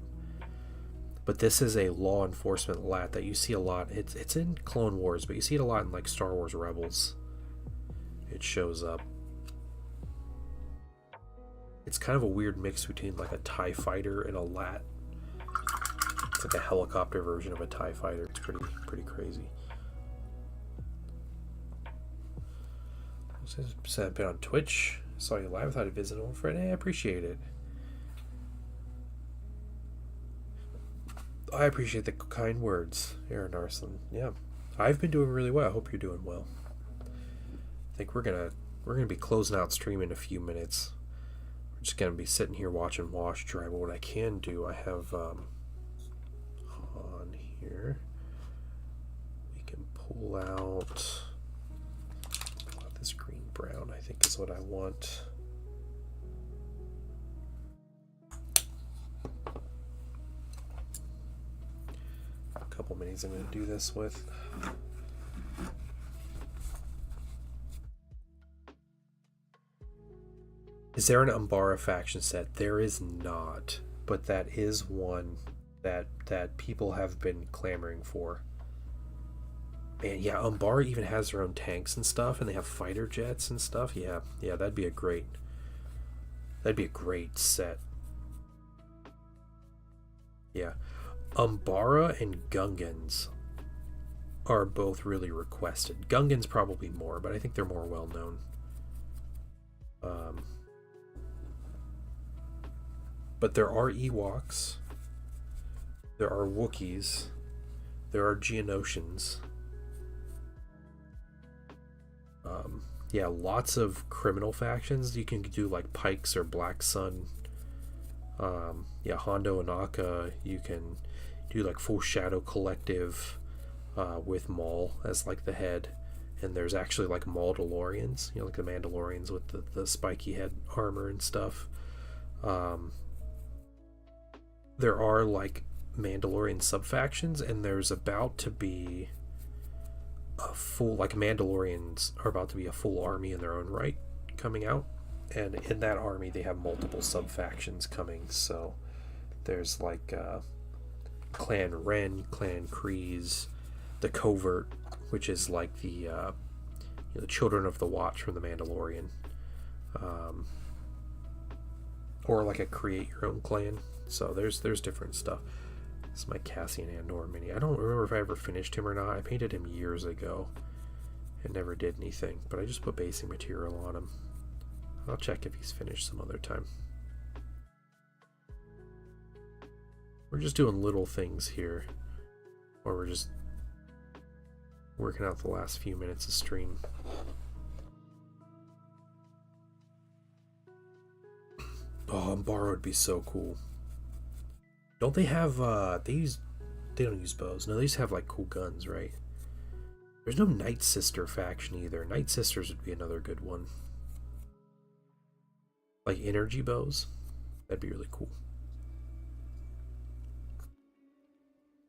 But this is a law enforcement LAT that you see a lot. It's in Clone Wars, but you see it a lot in like Star Wars Rebels. It shows up. It's kind of a weird mix between like a TIE fighter and a LAT. It's like a helicopter version of a TIE fighter. It's pretty crazy. So I've been on Twitch. Saw you live. Thought I'd visit on Friday. I appreciate it. I appreciate the kind words, Aaron Arslan. Yeah, I've been doing really well. I hope you're doing well. I think we're gonna be closing out stream in a few minutes. We're just gonna be sitting here watching wash dry. But what I can do, I have on here. We can pull out this green brown. I think is what I want. A couple minis I'm going to do this with. Is there an Umbara faction set? There is not, but that is one that people have been clamoring for. And yeah, Umbara even has their own tanks and stuff, and they have fighter jets and stuff. Yeah, that'd be a great set. Yeah. Umbara and Gungans are both really requested. Gungans probably more, but I think they're more well known. But there are Ewoks, there are Wookiees, there are Geonosians. Yeah, lots of criminal factions. You can do like Pikes or Black Sun. Yeah, Hondo Onaka. You can do like full Shadow Collective with Maul as like the head. And there's actually like Mandalorians, like the Mandalorians with the spiky head armor and stuff. There are like Mandalorian sub-factions, and there's about to be a full, like Mandalorians are about to be a full army in their own right coming out, and in that army they have multiple sub-factions coming. So there's like Clan Ren, Clan Kryze, the Covert, which is like the Children of the Watch from the Mandalorian, or like a create your own clan. So there's different stuff. This is my Cassian Andor mini. I don't remember if I ever finished him or not. I painted him years ago and never did anything, but I just put basic material on him. I'll check if he's finished some other time. We're just doing little things here, or we're just working out the last few minutes of stream. Oh, Umbara would be so cool. Don't they have, they don't use bows. No, they just have, like, cool guns, right? There's no Night Sister faction either. Night Sisters would be another good one. Like, energy bows? That'd be really cool.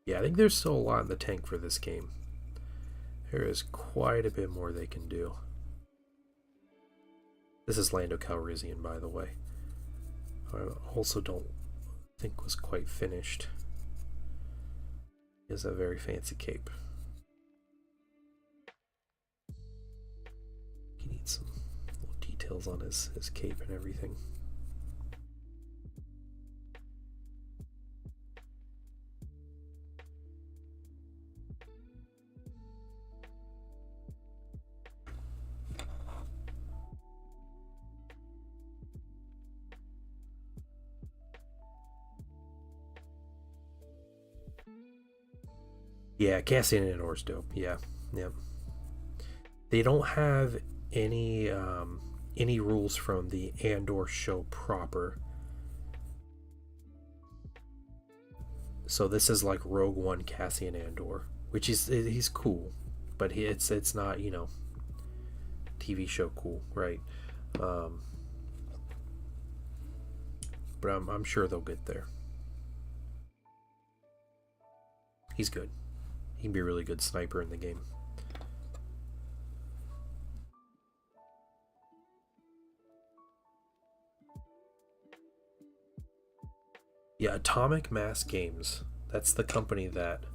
Yeah, I think there's still a lot in the tank for this game. There is quite a bit more they can do. This is Lando Calrissian, by the way. I also don't think was quite finished. He has a very fancy cape. He needs some little details on his cape and everything. Yeah, Cassian Andor's dope. Yeah, yeah. They don't have any rules from the Andor show proper. So this is like Rogue One Cassian Andor, which is he's cool, but it's not, you know, TV show cool, right? But I'm sure they'll get there. He's good. He can be a really good sniper in the game. Yeah, Atomic Mass Games. That's the company that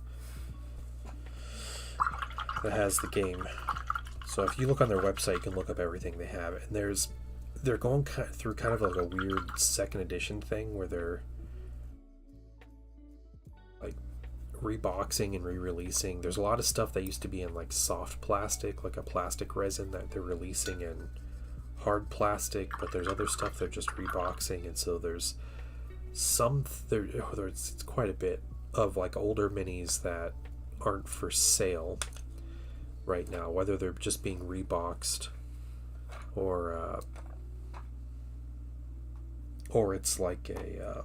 has the game. So if you look on their website, you can look up everything they have. And they're going through kind of like a weird second edition thing where they're like reboxing and re-releasing. There's a lot of stuff that used to be in like soft plastic, like a plastic resin, that they're releasing in hard plastic, but there's other stuff they're just reboxing, and so there's it's quite a bit of like older minis that aren't for sale right now, whether they're just being reboxed or it's like a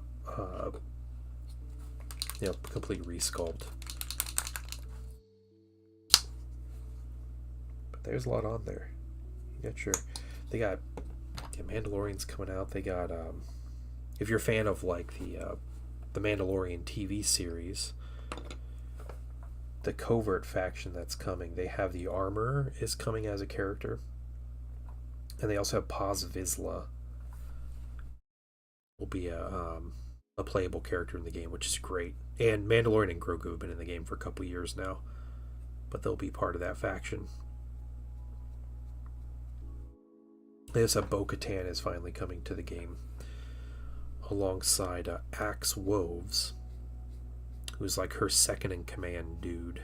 you know, complete resculpt. But there's a lot on there. You got they got Mandalorian's coming out. They got if you're a fan of like the Mandalorian TV series, the Covert faction that's coming, they have the Armor is coming as a character, and they also have Paz Vizsla will be a playable character in the game, which is great. And Mandalorian and Grogu have been in the game for a couple years now, but they'll be part of that faction. They also have Bo-Katan is finally coming to the game, alongside Axe Woves, who's like her second in command dude.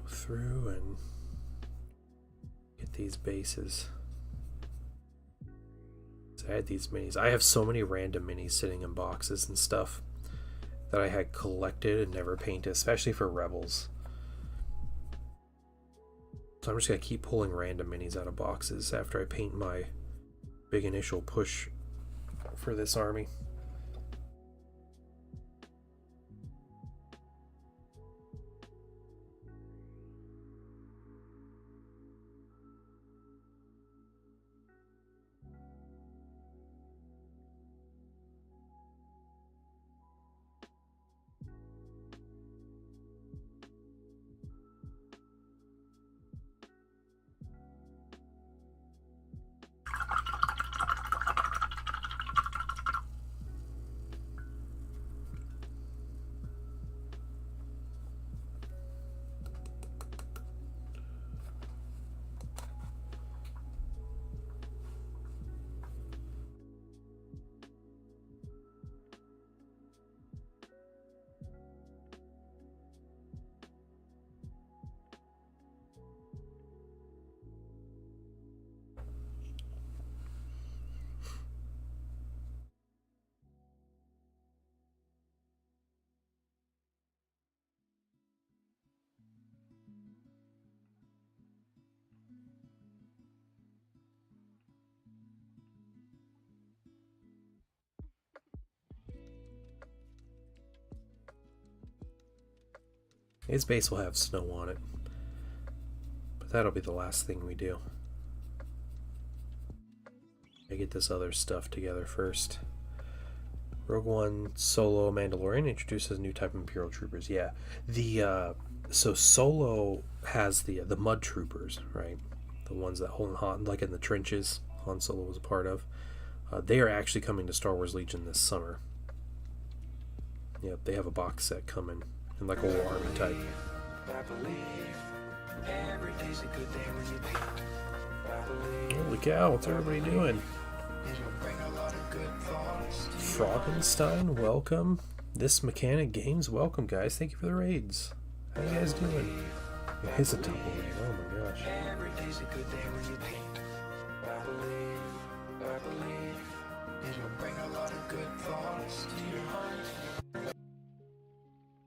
Through and get these bases. So I had these minis. I have so many random minis sitting in boxes and stuff that I had collected and never painted, especially for Rebels. So I'm just gonna keep pulling random minis out of boxes after I paint my big initial push for this army. His base will have snow on it. But that'll be the last thing we do. I get this other stuff together first. Rogue One Solo Mandalorian introduces a new type of Imperial troopers. Yeah, the so Solo has the Mud troopers, right? The ones that hold Han, like in the trenches, Han Solo was a part of. They are actually coming to Star Wars Legion this summer. Yep, they have a box set coming in like a War Army type. I believe every day's a good day when you paint. I believe Holy cow, what's everybody doing? it'll bring a lot of good thoughts. Froggenstein, welcome. This Mechanic Games, welcome guys. Thank you for the raids. How you guys doing? Yeah, it's a double raid. Oh my gosh. Every day's a good day when you paint. I believe it'll bring a lot of good thoughts to your heart.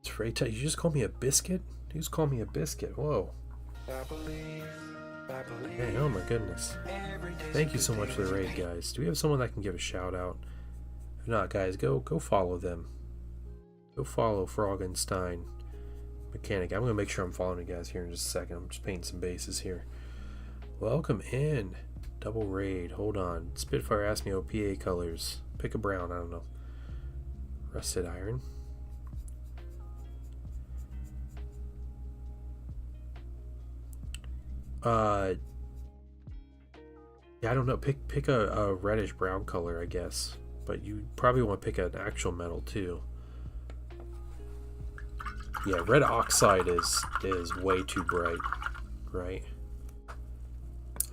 It's Ray Ty. You just called me a biscuit? Who's called me a biscuit? Whoa. I believe Hey, oh my goodness. every day's Thank you so much for the raid, guys. Do we have someone that can give a shout out? If not, guys, go follow them. Go follow Froggenstein Mechanic. I'm gonna make sure I'm following you guys here in just a second. I'm just painting some bases here. Welcome in. Double raid. Hold on. Spitfire asked me OPA colors. Pick a brown. I don't know. Rusted iron. Yeah, I don't know. Pick a reddish brown color, I guess. But you probably want to pick an actual metal too. Yeah, red oxide is way too bright, right?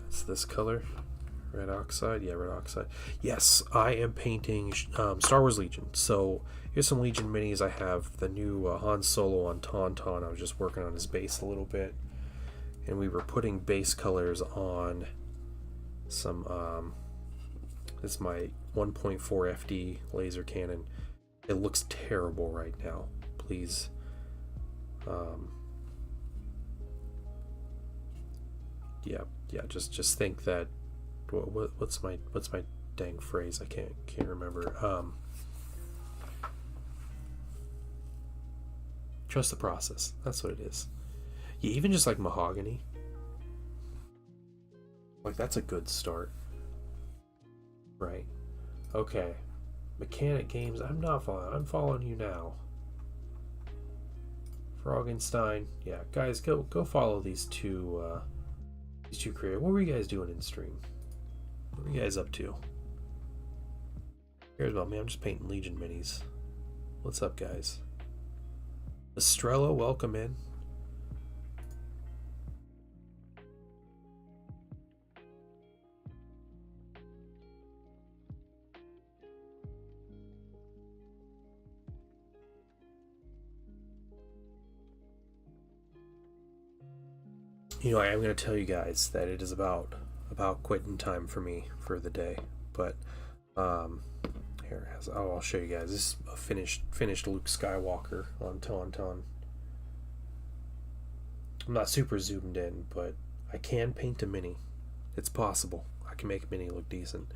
It's this color, red oxide. Yeah, red oxide. Yes, I am painting Star Wars Legion. So here's some Legion minis. I have the new Han Solo on Tauntaun. I was just working on his base a little bit, and we were putting base colors on some. This is my 1.4 FD laser cannon. It looks terrible right now. Please. Yeah. Just think that. What's my dang phrase? I can't remember. Trust the process. That's what it is. Yeah, even just like mahogany. Like that's a good start. Right. Okay. Mechanic Games. I'm not following. I'm following you now. Froggenstein. Yeah, guys, go follow these two creators. What were you guys doing in stream? What were you guys up to? Here's about me. I'm just painting Legion minis. What's up, guys? Estrella, welcome in. You know, I am going to tell you guys that it is about quitting time for me for the day. But here it has. Oh, I'll show you guys. This is a finished Luke Skywalker on Tauntaun. I'm not super zoomed in, but I can paint a mini. It's possible. I can make a mini look decent.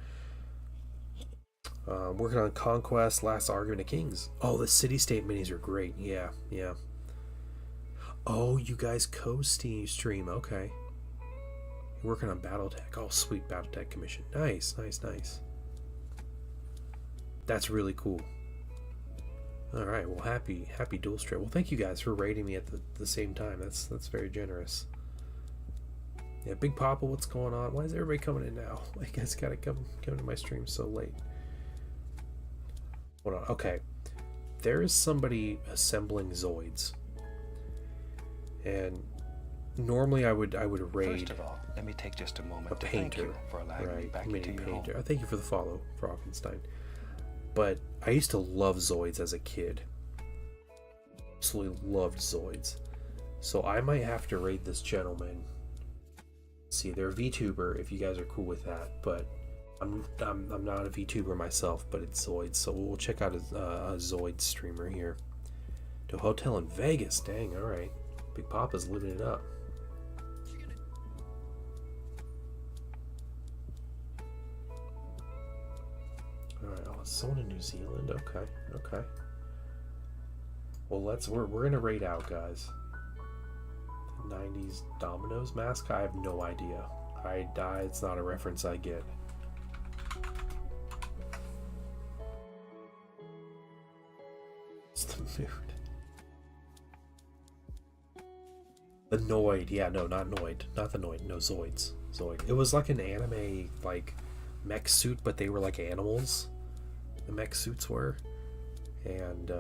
Working on Conquest, Last Argument of Kings. Oh, the city-state minis are great. Yeah. Oh, you guys co-stream. Okay. You're working on Battletech. Oh, sweet Battletech commission. Nice. That's really cool. Alright, well, happy dual stream. Well, thank you guys for rating me at the same time. That's very generous. Yeah, Big Papa, what's going on? Why is everybody coming in now? You guys gotta come to my stream so late. Hold on. Okay. There is somebody assembling Zoids. And normally I would raid First of all, let me take just a moment a to thank painter, you for allowing me right? back Mini into your home. painter. Thank you for the follow, Froggenstein. But I used to love Zoids as a kid. Absolutely loved Zoids. So I might have to raid this gentleman. See, they're a VTuber if you guys are cool with that, but I'm not a VTuber myself, but it's Zoids, so we'll check out a Zoid streamer here. To a hotel in Vegas, dang, alright. Big Papa's living it up. Alright, oh, it's someone in New Zealand? Okay. Well, we're gonna raid out, guys. 90s Domino's mask? I have no idea. It's not a reference I get. It's the mood. The Noid, yeah, no, not Noid, not the Noid, no, Zoids. Zoid. It was like an anime, like, mech suit, but they were like animals. The mech suits were, and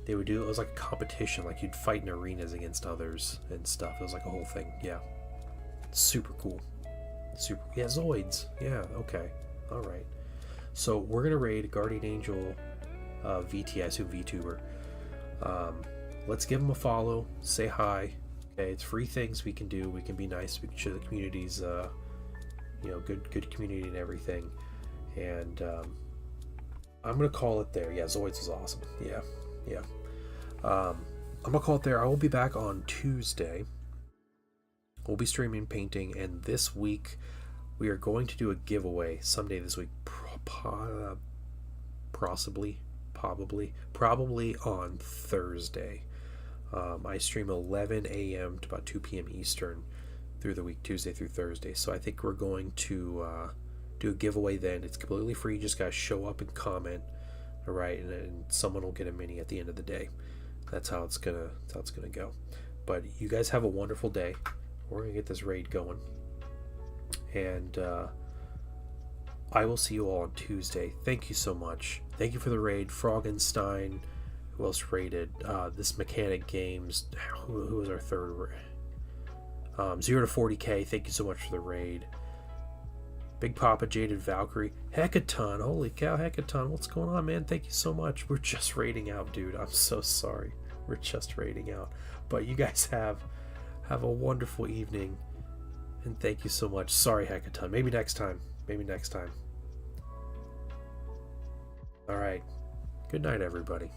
they would do, it was like a competition, like you'd fight in arenas against others and stuff. It was like a whole thing. Yeah, super cool. Yeah, Zoids. Yeah, okay, all right. So we're gonna raid Guardian Angel VT, I assume VTuber. Let's give him a follow, say hi. Okay, it's free things we can do. We can be nice. We can show the community's good community and everything. And I'm gonna call it there. Yeah, Zoids is awesome. Yeah. I'm gonna call it there. I will be back on Tuesday. We'll be streaming painting, and this week we are going to do a giveaway someday this week. Probably on Thursday. I stream 11 a.m. to about 2 p.m. Eastern through the week, Tuesday through Thursday. So I think we're going to do a giveaway then. It's completely free. You just gotta show up and comment, all right, and someone will get a mini at the end of the day. That's how it's gonna go. But you guys have a wonderful day. We're gonna get this raid going, and I will see you all on Tuesday. Thank you so much. Thank you for the raid, Froggenstein. Who else raided? This Mechanic Games. Who was our third? 0 to 40k. Thank you so much for the raid. Big Papa, Jaded Valkyrie, Hecaton. Holy cow, Hecaton. What's going on, man? Thank you so much. We're just raiding out, dude. I'm so sorry. We're just raiding out. But you guys have a wonderful evening. And thank you so much. Sorry, Hecaton. Maybe next time. All right. Good night, everybody.